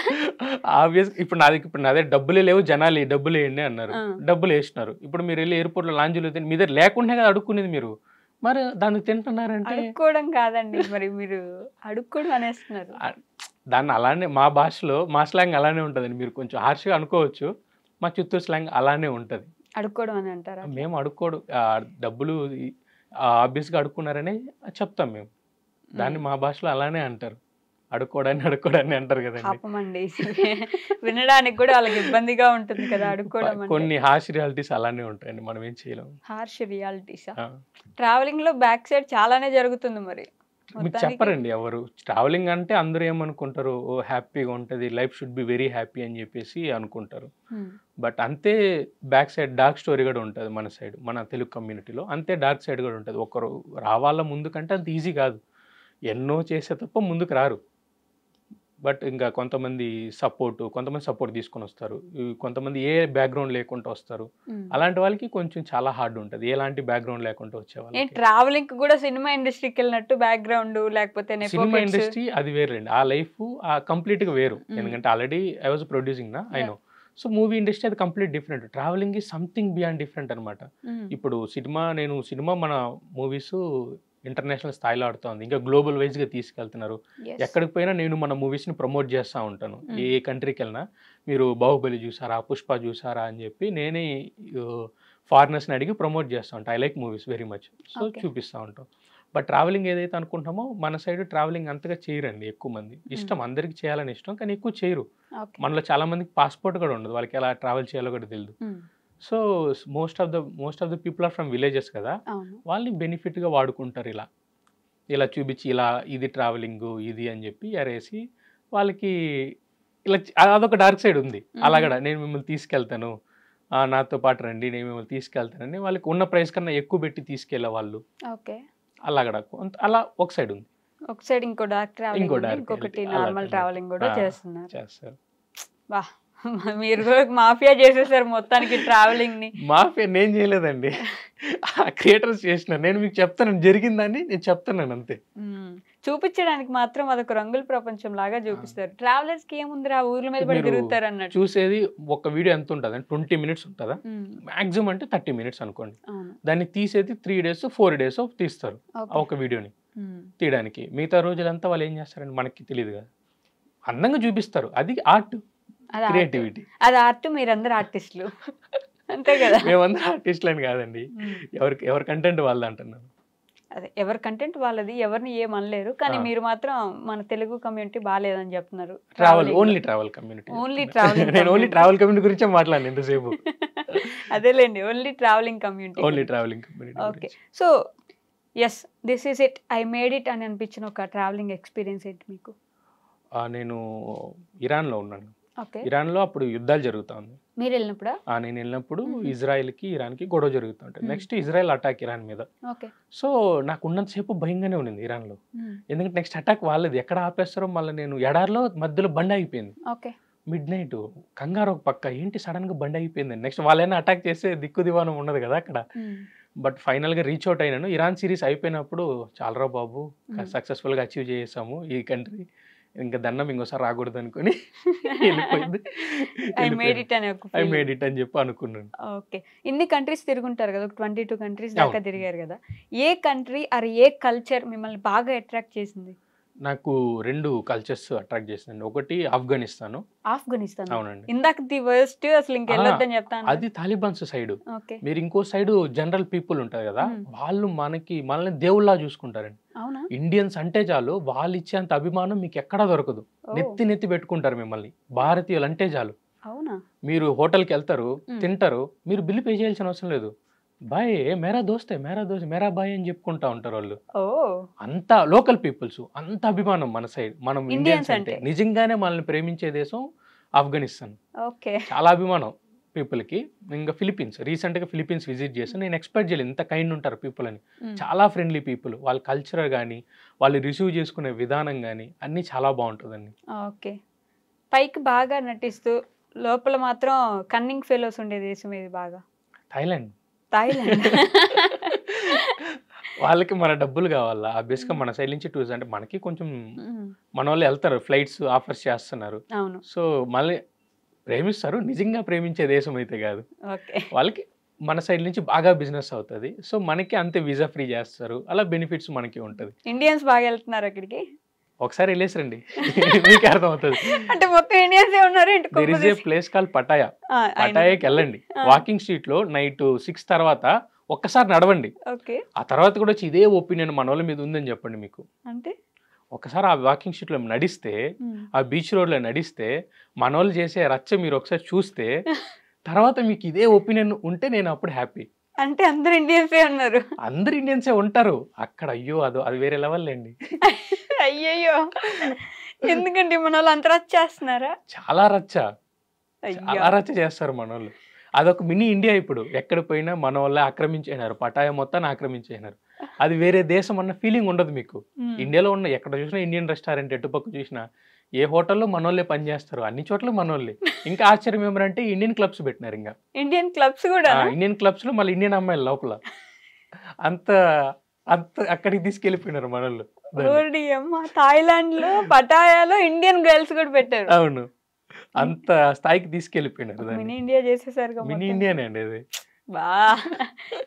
ఆబ్వియస్. ఇప్పుడు నాదే డబ్బులే లేవు, జనాలు డబ్బులు వేయండి అన్నారు, డబ్బులు వేసినారు. ఇప్పుడు మీరు వెళ్ళి ఎయిర్పోర్ట్లో లాంజ్లో తిని, మీ దగ్గర లేకుండా కదా అడుక్కునేది మీరు, మరి దానికి తింటున్నారంటే అడుక్కోవడం కాదండి, మరి మీరు అడుక్కోవడం అనేస్తున్నారు. దాన్ని అలానే మా భాషలో, మా స్లాంగ్ అలానే ఉంటుందండి. మీరు కొంచెం హార్ష్గా అనుకోవచ్చు, మా చిత్తూరు స్లాంగ్ అలానే ఉంటుంది. అడుక్కోవడం అని అంటారా? మేము అడుక్కోడు, డబ్బులు ఆబ్వియస్గా అడుక్కున్నారని చెప్తాం మేము. దాన్ని మా భాషలో అలానే అంటారు, అడుక్కోవడాన్ని అంటారు కదండి. పాపమండి, వినడానికి కూడా వాళ్ళకి ఇబ్బందిగా ఉంటుంది కదా అడుక్కోవడం. కొన్ని హార్ష్ రియాలిటీస్ అలానే ఉంటాయండి, మనం ఏం చేయలేము. హార్ష్ రియాలిటీసా? ట్రావెలింగ్ లో బ్యాక్ సైడ్ చాలానే జరుగుతుంది మరి. మీకు చెప్పరండి ఎవరు. ట్రావెలింగ్ అంటే అందరూ ఏమనుకుంటారు, ఓ హ్యాపీగా ఉంటుంది, life should be very happy అని చెప్పేసి అనుకుంటారు. బట్ అంతే బ్యాక్ సైడ్ డార్క్ స్టోరీ కూడా ఉంటుంది మన సైడ్, మన తెలుగు కమ్యూనిటీలో అంతే డార్క్ సైడ్ కూడా ఉంటుంది. ఒకరు రావాల ముందుకంటే అంత ఈజీ కాదు, ఎన్నో చేసే తప్ప ముందుకు రారు. బట్ ఇంకా కొంతమంది సపోర్ట్ తీసుకొని వస్తారు, కొంతమంది ఏ బ్యాక్గ్రౌండ్ లేకుండా వస్తారు. అలాంటి వాళ్ళకి కొంచెం చాలా హార్డ్ ఉంటుంది, ఎలాంటి బ్యాక్గ్రౌండ్ లేకుండా వచ్చేవాళ్ళు. ట్రావెలింగ్ కూడా సినిమా ఇండస్ట్రీకి వెళ్ళినట్టు బ్యాక్గ్రౌండ్ లేకపోతే సినిమా ఇండస్ట్రీ అది వేరండి, ఆ లైఫ్ కంప్లీట్ గా వేరు. ఎందుకంటే ఆల్రెడీ ఐ వాజ్ ప్రొడ్యూసింగ్ నా, I know. So movie industry అది కంప్లీట్ డిఫరెంట్, ట్రావెలింగ్ ఈ సంథింగ్ బియాండ్ డిఫరెంట్ అనమాట. ఇప్పుడు సినిమా మన మూవీస్ ఇంటర్నేషనల్ స్థాయిలో ఆడుతుంది, ఇంకా గ్లోబల్ వైజ్గా తీసుకెళ్తున్నారు. ఎక్కడికి పోయినా నేను మన మూవీస్ని ప్రమోట్ చేస్తూ ఉంటాను. ఏ కంట్రీకి వెళ్ళినా మీరు బాహుబలి చూసారా, పుష్ప చూసారా అని చెప్పి నేనే ఫారినర్స్ని అడిగి ప్రమోట్ చేస్తూ ఉంటాను. I like movies very much, so చూపిస్తూ ఉంటాం. బట్ ట్రావెలింగ్ ఏదైతే అనుకుంటామో మన సైడ్ ట్రావెలింగ్ అంతగా చేయరండి. ఎక్కువ మంది ఇష్టం, అందరికి చేయాలని ఇష్టం, కానీ ఎక్కువ చేయరు. మనలో చాలా మందికి పాస్పోర్ట్ కూడా ఉండదు, వాళ్ళకి ఎలా ట్రావెల్ చేయాలో కూడా తెలియదు. So most of the people are from villages కదా, వాళ్ళని బెనిఫిట్గా వాడుకుంటారు. ఇలా చూపించి ఇలా ఇది ట్రావెలింగ్ ఇది అని చెప్పి అరేసి వాళ్ళకి ఇలా అదొక డార్క్ సైడ్ ఉంది. అలాగడ నేను మిమ్మల్ని తీసుకెళ్తాను, నాతో పాటు రండి, నేను మిమ్మల్ని తీసుకెళ్తానని వాళ్ళకి ఉన్న ప్రైస్ కన్నా ఎక్కువ పెట్టి తీసుకెళ్లే వాళ్ళు. అలాగడ అలా ఒక సైడ్ ఉంది. ఒక సైడ్ ఇంకో డార్క్ ట్రావెలింగ్, ఇంకొకటి నార్మల్ ట్రావెలింగ్ కూడా చేస్తారు. వా, మీరు మాఫియా చేసేసారు మొత్తానికి ట్రావెలింగ్ ని. మాఫియా నేను చేయలేదండి, క్రియేటర్స్ చేసిన. నేను మీకు చెప్తాను జరిగిందని, నేను చెప్తున్నాను అంతే. చూపించడానికి మాత్రం అదొక రంగుల ప్రపంచం లాగా చూపిస్తారు. ట్రావెలర్స్ కి ఏముంది, ఆ ఊర్ల మీద పడి తిరుగుతారు అన్నట్టు. చూసేది ఒక వీడియో ఎంత ఉంటుంది, 20 minutes ఉంటుందా మాక్సిమం, అంటే 30 minutes అనుకోండి. దాన్ని తీసేది 3 days 4 days తీస్తారు ఒక వీడియోని తీయడానికి. మిగతా రోజులంతా వాళ్ళు ఏం చేస్తారండి మనకి తెలియదు కదా, అందంగా చూపిస్తారు. అది ఆర్ట్, క్రియేటివిటీ. అది ఆర్ట్, మీరందరూ ఆర్టిస్టులు అంతే కదా. మేమందరూ ఆర్టిస్టులు అని కాదండి, ఎవరి కంటెంట్ వాళ్ళది అంటున్నాను. అదే ఎవరి కంటెంట్ వాళ్ళది, ఎవరిని ఏమనలేరు. కానీ మీరు మాత్రం మన తెలుగు కమ్యూనిటీ బాగాలేదని చెప్తున్నారు. ఓన్లీ ట్రావెల్ కమ్యూనిటీ, నేను ఓన్లీ ట్రావెల్ కమ్యూనిటీ గురించే మాట్లాడాను ఎంతసేపు. అదేలేండి, only travelling community. Okay, so yes, this is it, I made it అని అనిపించిన ఒక ట్రావెలింగ్ ఎక్స్పీరియన్స్ ఏంటి మీకు? నేను ఇరాన్లో ఉన్నాను. ఇరాన్లో అప్పుడు యుద్ధాలు జరుగుతా ఉంది. మీరు వెళ్ళినప్పుడు? నేను వెళ్ళినప్పుడు ఇజ్రాయెల్కి ఇరాన్కి గొడవ జరుగుతుంటాయి. నెక్స్ట్ ఇజ్రాయెల్ అటాక్ ఇరాన్ మీద. సో నాకు ఉన్నంతసేపు భయంగానే ఉండింది ఇరాన్లో, ఎందుకంటే నెక్స్ట్ అటాక్ వాళ్ళది, ఎక్కడ ఆపేస్తారో. మళ్ళీ నేను ఎడారిలో మధ్యలో బండి అయిపోయింది, మిడ్ నైట్ కంగారు ఒక పక్క, ఏంటి సడన్ గా బండి అయిపోయింది. నెక్స్ట్ వాళ్ళైనా అటాక్ చేసే దిక్కు దివానం ఉండదు కదా అక్కడ. బట్ ఫైనల్ గా రీచ్ అవుట్ అయినాను. ఇరాన్ సిరీస్ అయిపోయినప్పుడు చాలరా బాబు, సక్సెస్ఫుల్ గా అచీవ్ చేసాము ఈ కంట్రీ, ఇంకా దండం ఇంకోసారి రాకూడదు అనుకుని వెళ్ళిపోయింది. ఐ మేడ్ ఇట్ అని చెప్పి అనుకున్నాను. ఓకే, ఇన్ని కంట్రీస్ తిరుగుంటారు కదా, 22 కంట్రీస్ దాకా తిరిగారు కదా. ఏ కంట్రీ ఆర్ ఏ కల్చర్ మిమ్మల్ని బాగా అట్రాక్ట్ చేసింది? నాకు 2 కల్చర్స్ అట్రాక్ట్ చేసిందండి. ఒకటి ఆఫ్ఘనిస్తాన్. అవునండి. ఇందాక ది వర్స్ట్, అసలు ఇంకెళ్ళొద్దని చెప్తాను, అది తాలిబాన్స్ సైడ్. మీరు ఇంకో సైడ్ జనరల్ పీపుల్ ఉంటారు కదా, వాళ్ళు మనల్ని దేవుళ్ళ చూసుకుంటారండి. ఇండియన్స్ అంటే చాలు, వాళ్ళు ఇచ్చేంత అభిమానం మీకు ఎక్కడా దొరకదు. నెత్తి పెట్టుకుంటారు మిమ్మల్ని. భారతీయులు అంటే చాలు, మీరు హోటల్కి వెళ్తారు, తింటారు, మీరు బిల్లు పే చేయాల్సిన అవసరం లేదు. బాయ్ మేరా దోస్తే మేరా బాయ్ అని చెప్పుకుంటా ఉంటారు వాళ్ళు. అంత లోకల్ పీపుల్స్, అంత అభిమానం మన సైడ్. మనం ఇండియన్స్ అంటే నిజంగానే మనల్ని ప్రేమించే దేశం ఆఫ్ఘనిస్తాన్. చాలా అభిమానం పీపుల్ కి. ఇంకా రీసెంట్ గా ఫిలిపీన్స్ విజిట్ చేస్తాను. నేను ఎక్స్పెక్ట్ చేయలేదు ఇంత కైండ్ ఉంటారు పీపుల్ అని. చాలా ఫ్రెండ్లీ పీపుల్, వాళ్ళ కల్చర్ కానీ, వాళ్ళు రిసీవ్ చేసుకునే విధానం కానీ అన్ని చాలా బాగుంటుందండి. ఓకే, పైకి బాగా నటిస్తూ లోపల మాత్రం కన్నింగ్ ఫెలోస్ ఉండే దేశం ఏది బాగా? థాయిలాండ్. వాళ్ళకి మన డబ్బులు కావాలా, ఆబ్వియస్గా మన సైడ్ నుంచి టూర్స్ అంటే మనకి కొంచెం మన వాళ్ళు వెళ్తారు, ఫ్లైట్స్ ఆఫర్స్ చేస్తున్నారు. సో మళ్ళీ ప్రేమిస్తారు, నిజంగా ప్రేమించే దేశం అయితే కాదు. వాళ్ళకి మన సైడ్ నుంచి బాగా బిజినెస్ అవుతుంది. సో మనకి అంతే వీసా ఫ్రీ చేస్తారు, అలా బెనిఫిట్స్ మనకి ఉంటుంది. ఇండియన్స్ బాగా వెళ్తున్నారు అక్కడికి, ఒకసారి వెళ్ళేసరండి మీకు అర్థమవుతుంది. అంటే మొత్తం ఇండియన్స్ ఉన్నారు. There is a place call Pattaya. పటాయాకి వెళ్ళండి, వాకింగ్ స్ట్రీట్ లో నైట్ 6 తర్వాత ఒక్కసారి నడవండి. ఆ తర్వాత కూడా వచ్చి ఇదే ఒపీనియన్ మన వాళ్ళ మీద ఉందని చెప్పండి మీకు. అంటే ఒకసారి ఆ వాకింగ్ స్ట్రీట్ లో నడిస్తే, ఆ బీచ్ రోడ్ లో నడిస్తే, మన వాళ్ళు చేసే రచ్చ మీరు ఒకసారి చూస్తే, తర్వాత మీకు ఇదే ఒపీనియన్ ఉంటే నేను అప్పుడు హ్యాపీ. అంటే అందరు ఇండియన్సే ఉన్నారు. అందరు ఇండియన్సే ఉంటారు అక్కడ. అయ్యో అది వేరే లెవెల్ అండి. అయ్యయ్యో! ఎందుకండి మన వాళ్ళు అంత రచ్చ చేస్తున్నారా? చాలా రచ్చ అయ్యో! చాలా రచ్చ చేస్తారు మనోళ్ళు. అదొక మినీ ఇండియా ఇప్పుడు. ఎక్కడ పోయినా మన వాళ్ళే ఆక్రమించేసినారు, పటాయ మొత్తాన్ని ఆక్రమించేసినారు. అది వేరే దేశం అన్న ఫీలింగ్ ఉండదు మీకు. ఇండియాలో ఉన్న ఎక్కడ చూసినా ఇండియన్ రెస్టారెంట్, ఎటుపక్క చూసినా ఏ హోటల్లో మనోళ్ళే పనిచేస్తారు, అన్ని చోట్ల మనోళ్ళే. ఇంకా ఆశ్చర్యం ఏమంటే ఇండియన్ క్లబ్స్ పెట్టినారు. ఇంకా ఇండియన్ క్లబ్స్ కూడా ఇండియన్ క్లబ్స్ లో మళ్ళీ ఇండియన్ అమ్మాయిలు లోపల. అంత అంత అక్కడికి తీసుకెళ్ళిపోయినారు మనోళ్ళు. ఓడి అమ్మ! థాయిలాండ్ లో పటాయాలో ఇండియన్ గర్ల్స్ కూడా పెట్టారు. అవును, అంత స్థాయికి తీసుకెళ్ళిపోయినారు. మినీ ఇండియా చేసేసారు. మినీ ఇండియానే అండి అది. బా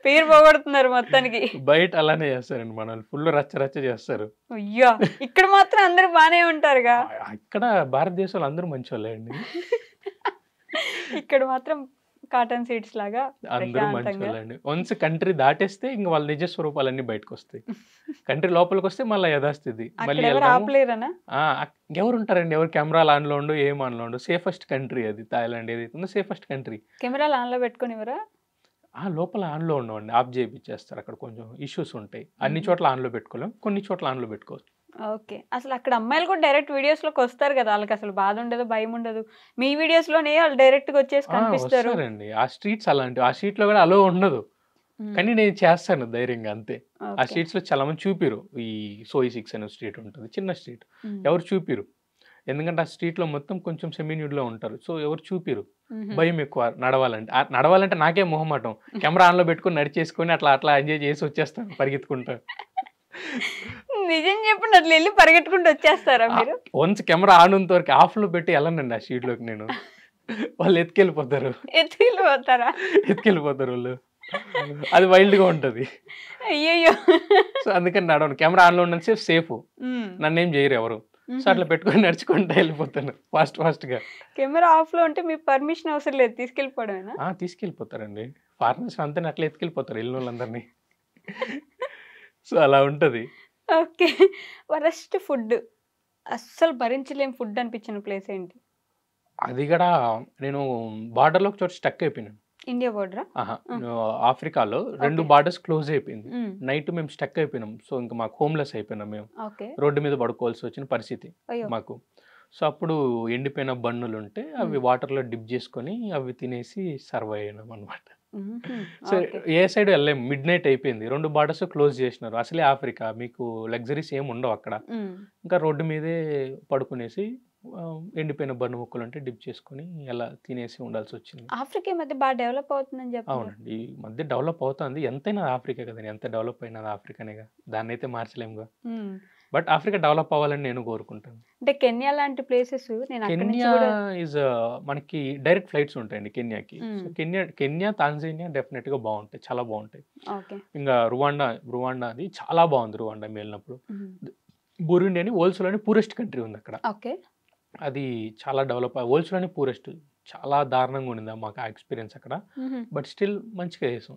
పేరు పోగొడుతున్నారు మొత్తానికి. బయట అలానే చేస్తారండి మనోళ్ళు, ఫుల్ రచ్చ రచ్చ చేస్తారు. అయ్యో! ఇక్కడ మాత్రం అందరూ బానే ఉంటారుగా. ఇక్కడ భారతదేశంలో అందరూ మంచోళ్ళే అండి. ఇక్కడ మాత్రం కాటన్ సీడ్స్ లాగా అందరూ మంచోళ్ళండి. వన్స్ కంట్రీ దాటేస్తే ఇంక వాళ్ళ నిజ స్వరూపాలన్నీ బయటకు వస్తాయి. కంట్రీ లోపలికి వస్తే మళ్ళీ యథాస్థితి. మళ్ళీ ఆపలేరనా? ఎవరు ఉంటారండి? ఎవరు కెమెరాలు ఆన్లో ఉండు, ఏం ఆన్లో ఉండు. సేఫెస్ట్ కంట్రీ అది థాయిలాండ్. ఏదైతే ఉందో సేఫెస్ట్ కంట్రీ. కెమెరాలు ఆన్లో పెట్టుకునివరా? లోపల ఆన్లో ఉండవండి, ఆఫ్ చేయించేస్తారు. అక్కడ కొంచెం ఇష్యూస్ ఉంటాయి. అన్ని చోట్ల ఆన్లో పెట్టుకోలేం, కొన్ని చోట్ల ఆన్లో పెట్టుకోవచ్చు. ఓకే. అసలు అక్కడ అమ్మాయిలు కూడా డైరెక్ట్ వీడియోస్ లోకి వస్తారు కదా, వాళ్ళకి అసలు బాధ ఉండదు, భయం ఉండదు. మీ వీడియోస్ లోనే వాళ్ళు డైరెక్ట్ గా వచ్చేసి కనిపిస్తారు. వస్తారండి. ఆ స్ట్రీట్స్ అలాంటివి. ఆ స్ట్రీట్ లో కూడా అలో ఉండదు, కానీ నేను చేస్తాను ధైర్యంగా అంతే. ఆ స్ట్రీట్స్ లో చాలా మంది చూపిరు. ఈ సోయి 6 అనే స్ట్రీట్ ఉంటుంది, చిన్న స్ట్రీట్. ఎవరు చూపిరు, ఎందుకంటే ఆ స్ట్రీట్ లో మొత్తం కొంచెం సెమీన్యూడ్ లో ఉంటారు. సో ఎవరు చూపిరు, భయం ఎక్కువ నడవాలంటే నాకే మొహమాటం. కెమెరా ఆన్లో పెట్టుకుని నడిచేసుకొని అట్లా అట్లా ఎంజాయ్ చేసి వచ్చేస్తాను పరిగెత్తుకుంటా. నిజం చెప్పండి, అట్లా వెళ్ళి పరిగెట్టుకుంటూ వచ్చేస్తారా మీరు? వన్స్ కెమెరా ఆన్ ఉన్నంత వరకు ఆఫ్ లో పెట్టి వెళ్ళనండి ఆ స్ట్రీట్ లోకి నేను. వాళ్ళు ఎత్తుకెళ్ళిపోతారు. ఎత్తుకెళ్ళిపోతారు వాళ్ళు. అది వైల్డ్ గా ఉంటది. అయ్యయ్యో! సో అందుకని నడవను. కెమెరా ఆన్ లో ఉన్నంత సేఫ్, నన్ను ఏం చేయరు ఎవరు. సో అట్లా పెట్టుకొని నడుచుకుంటా వెళ్ళిపోతాను ఫాస్ట్ గా. కెమెరా ఆఫ్ లో ఉంటే మీ పర్మిషన్ అవసరం లేదు, తీసుకెళ్ళిపోవడమేనా? తీసుకెళ్ళిపోతారండి. ఫారినర్స్ అంతా అట్లా ఎత్తుకెళ్ళిపోతారు వెళ్ళిన వాళ్ళందరినీ. సో అలా ఉంటది. ఓకే. వరస్ట్ ఫుడ్, అస్సలు భరించలేం ఫుడ్ అనిపించిన ప్లేస్ ఏంటి? అది కూడా నేను బార్డర్ లో ఒక చోట స్టక్ అయిపోయినాను. ఇండియా బోర్డరా? ఆఫ్రికాలో 2 బార్డర్స్ క్లోజ్ అయిపోయింది. నైట్ మేము స్టక్ అయిపోయినాం. సో ఇంకా మాకు హోమ్లెస్ అయిపోయినాం మేము. రోడ్డు మీద పడుకోవాల్సి వచ్చిన పరిస్థితి మాకు. సో అప్పుడు ఎండిపోయిన బన్నులు ఉంటే అవి వాటర్ లో డిప్ చేసుకొని అవి తినేసి సర్వ్ అయ్యాం అనమాట. సో ఏ సైడ్ వెళ్ళలేము, మిడ్ నైట్ అయిపోయింది. 2 బార్డర్స్ క్లోజ్ చేసినారు. అసలే ఆఫ్రికా, మీకు లగ్జరీస్ ఏమి ఉండవు అక్కడ. ఇంకా రోడ్డు మీదే పడుకునేసి ఎండిపోయిన బన్ను ముక్కలు అంటే డిప్ చేసుకుని అలా తినేసి ఉండాల్సి వచ్చింది. ఆఫ్రికా ఈ మధ్య బాగా డెవలప్ అవుతుందని చెప్పి. అవునండి, ఈ మధ్య డెవలప్ అవుతుంది. ఎంతైనా ఆఫ్రికా కదండి, ఎంత డెవలప్ అయినది ఆఫ్రికానేగా, దాన్ని అయితే మార్చలేముగా. బట్ ఆఫ్రికా డెవలప్ అవ్వాలని నేను కోరుకుంటాను. అంటే కెన్యా లాంటి ప్లేసెస్, కెన్యా ఈజ్ మనకి డైరెక్ట్ ఫ్లైట్స్ ఉంటాయండి కెన్యాకి. కెన్యా తాంజానియా డెఫినెట్ గా బాగుంటాయి, చాలా బాగుంటాయి. ఇంకా రువాండా అది చాలా బాగుంది. రువాండా వెళ్ళినప్పుడు బురుండి అని ఓల్స్లోని పూరెస్ట్ కంట్రీ ఉంది అక్కడ. అది చాలా డెవలప్. ఓల్స్లోని పూరెస్ట్ చాలా దారుణంగా ఉండింది మాకు ఆ ఎక్స్పీరియన్స్ అక్కడ. బట్ స్టిల్ మంచిగా దేశం,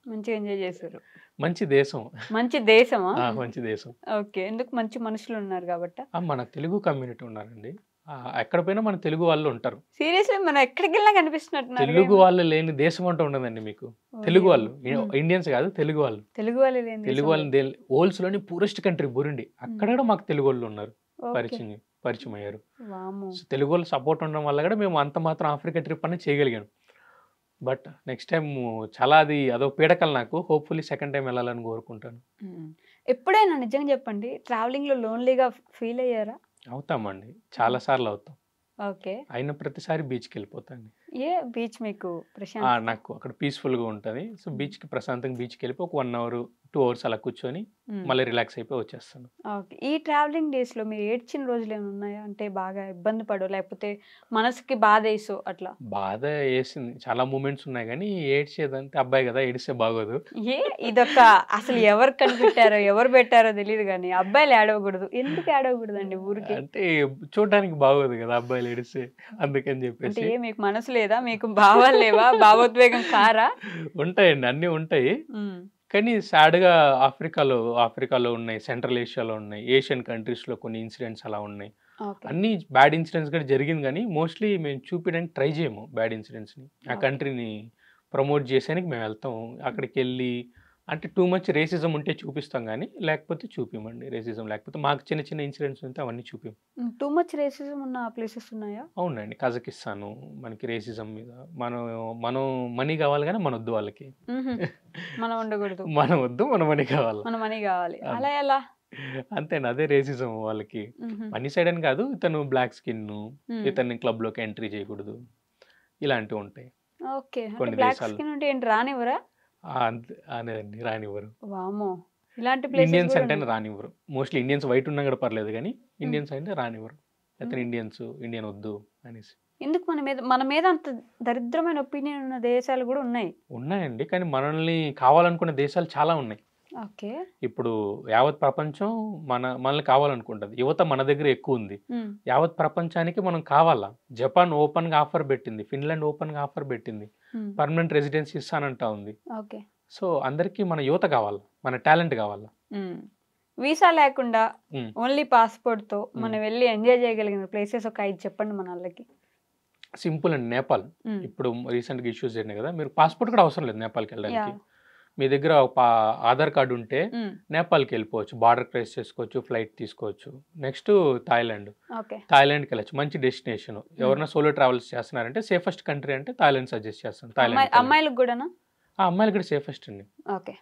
మంచిగా ఎంజాయ్ చేశారు. మంచి దేశం. మంచి దేశమా? మంచి దేశం. ఓకే. ఎందుకు? మంచి మనుషులు ఉన్నారు కాబట్టి. మన తెలుగు కమ్యూనిటీ ఉన్నారండి. ఎక్కడ పోయినా మన తెలుగు వాళ్ళు ఉంటారు. సీరియస్లీ మనం ఎక్కడికి వెళ్ళినా కనిపిస్తున్నట్టు. తెలుగు వాళ్ళు లేని దేశం అంటూ ఉండదండి మీకు. తెలుగు వాళ్ళు, ఇండియన్స్ కాదు, తెలుగు వాళ్ళు. తెలుగు వాళ్ళు ఓల్స్ లోని పూరెస్ట్ కంట్రీ బురుండి, అక్కడ కూడా మాకు తెలుగు వాళ్ళు ఉన్నారు, పరిచయం అయ్యారు. తెలుగు వాళ్ళు సపోర్ట్ ఉండడం వల్ల కూడా మేము అంత మాత్రం ఆఫ్రికా ట్రిప్ అనేది చేయగలిగాను. బట్ నెక్స్ట్ టైం చాలా అదో పీడకలు నాకు. హోప్ఫుల్లీ సెకండ్ టైం వెళ్ళాలని కోరుకుంటాను. ఎప్పుడైనా నిజంగా చెప్పండి, ట్రావెలింగ్ లో లోన్లీగా ఫీల్ అయ్యారా? అవుతామండి, చాలా సార్లు అవుతాం. ఓకే. అయిన ప్రతిసారి బీచ్కి వెళ్ళిపోతాను. ఏ బీచ్ మీకు నాకు అక్కడ పీస్ఫుల్ గా ఉంటది. సో బీచ్ కి ప్రశాంతంగా బీచ్కి వెళ్ళిపోయి ఒక 1 hour 2 hours అలా కూర్చొని మళ్ళీ రిలాక్స్ అయిపోయి వచ్చేస్తాను. ఓకే. ఈ ట్రావెలింగ్ డేస్ లో మీరు ఏడ్చిన రోజులు ఏమైనా ఉన్నాయా? అంటే బాగా ఇబ్బంది పడో, లేకపోతే మనసుకి బాధ వేసో అట్లా? బాధ వేసింది, చాలా మూమెంట్స్ ఉన్నాయి, కానీ ఏడ్చేదంటే అబ్బాయి కదా, ఏడిస్తే బాగోదు. ఇదొక అసలు ఎవరు కనిపెట్టారో ఎవరు పెట్టారో తెలియదు, కానీ అబ్బాయిలు ఏడవకూడదు. ఎందుకు ఏడవకూడదు అండి ఊరికి? అంటే చూడడానికి బాగోదు కదా అబ్బాయిలు ఏడిస్తే, అందుకని చెప్పేసి. మీకు మనసు లేదా, మీకు భావాలు లేవా, భావోద్వేగం కారా? ఉంటాయండి, అన్ని ఉంటాయి. కానీ సాడ్గా ఆఫ్రికాలో ఉన్నాయి, సెంట్రల్ ఏషియాలో ఉన్నాయి, ఏషియన్ కంట్రీస్లో కొన్ని ఇన్సిడెంట్స్ అలా ఉన్నాయి. అన్ని బ్యాడ్ ఇన్సిడెంట్స్ కూడా జరిగింది, కానీ మోస్ట్లీ మేము చూపించడానికి ట్రై చేయము బ్యాడ్ ఇన్సిడెంట్స్ని. ఆ కంట్రీని ప్రమోట్ చేసేందుకు మేము వెళ్తాం. అక్కడికి వెళ్ళి అంటే టూ మచ్ రేసిజం ఉంటే చూపిస్తాం కానీ లేకపోతే చూపిమండి. రేసిజం లేకపోతే మాకు చిన్న చిన్న ఇన్సిడెంట్స్ ఉంటే అవన్నీ చూపిం. టూ మచ్ రేసిజం ఉన్న ప్లేసెస్ ఉన్నాయా? అవునండి, కజకిస్తాను మనకి రేసిజం మీద మనం మనం మనీ కావాలి కానీ మన వద్దు వాళ్ళకి. మనం ఉండకూడదు, మనం వద్దు, మన మనీ కావాలి. మన మనీ కావాలి. అలా ఎలా? అంతేనా, అదే రేసిజం వాళ్ళకి. మనీ సైడ్ అని కాదు, ఇతను బ్లాక్ స్కిన్, ఇతన్ని క్లబ్ లోకి ఎంట్రీ చేయకూడదు, ఇలాంటివి ఉంటాయి. ఓకే, కొన్ని బ్లాక్ దేశాలు స్కిన్ ఉంటే ఏంటి రానివ్వరా? అనేదండి, రానివ్వరు. వామో, ఇలాంటి ఇండియన్స్ ప్లేసెస్ అంటే రానివ్వరు. మోస్ట్లీ ఇండియన్స్ వైట్ ఉన్నా కూడా పర్లేదు కానీ ఇండియన్స్ అంటే రానివ్వరు. అతను ఇండియన్ వద్దు అనేసి. ఎందుకు మన మీద అంత దరిద్రమైన ఒపీనియన్ ఉన్న దేశాలు కూడా ఉన్నాయండి, కానీ మనల్ని కావాలనుకున్న దేశాలు చాలా ఉన్నాయి. ఓకే, ఇప్పుడు యావత్ ప్రపంచం మనల్ని కావాలనుకుంటుంది. యువత మన దగ్గర ఎక్కువ ఉంది. యావత్ ప్రపంచానికి మనం కావాలా. జపాన్ ఓపెన్ గా ఆఫర్ పెట్టింది, ఫిన్లాండ్ ఓపెన్ గా ఆఫర్ పెట్టింది, పర్మనెంట్ రెసిడెన్సీ ఇస్తానంటా ఉంది. ఓకే, సో అందరికి మన యువత కావాలా, మన టాలెంట్ కావాలా. వీసా లేకుండా ఓన్లీ పాస్పోర్ట్ తో మనం వెళ్ళి ఎంజాయ్ చేయగలిగిన ప్లేసెస్ ఒక 5 చెప్పండి మన వాళ్ళకి. సింపుల్ అండి, నేపాల్. ఇప్పుడు రీసెంట్ గా ఇష్యూస్ జరిగినాయి కదా, మీరు పాస్పోర్ట్ కూడా అవసరం లేదు నేపాల్కి వెళ్ళడానికి. మీ దగ్గర ఆధార్ కార్డు ఉంటే నేపాల్కి వెళ్ళిపోవచ్చు, బార్డర్ క్రాస్ చేసుకోవచ్చు, ఫ్లైట్ తీసుకోవచ్చు. నెక్స్ట్ థాయిలాండ్కి వెళ్ళచ్చు, మంచి డెస్టినేషన్. ఎవరైనా సోలో ట్రావెల్స్ చేస్తున్నారంటే సేఫెస్ట్ కంట్రీ అంటే థాయిలాండ్ సజెస్ట్ చేస్తాను. అమ్మాయిలకు కూడానా? అమ్మాయిలు కూడా సేఫెస్ట్ అండి,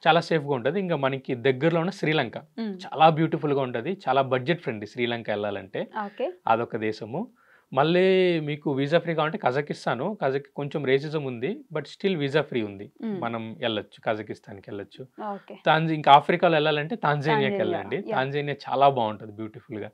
చాలా సేఫ్ గా ఉంటది. ఇంకా మనకి దగ్గరలో ఉన్న శ్రీలంక చాలా బ్యూటిఫుల్ గా ఉంటది, చాలా బడ్జెట్ ఫ్రెండ్లీ. శ్రీలంక వెళ్ళాలంటే అదొక దేశము. మళ్ళీ మీకు వీసా ఫ్రీ కావాలంటే కజకిస్తాను. కొంచెం రేసిజం ఉంది, బట్ స్టిల్ వీసా ఫ్రీ ఉంది, మనం వెళ్ళొచ్చు, కజకిస్తాన్కి వెళ్ళొచ్చు. ఇంకా ఆఫ్రికాలో వెళ్ళాలంటే తాంజానియాకి వెళ్ళండి. తాంజానియా చాలా బాగుంటది, బ్యూటిఫుల్ గా.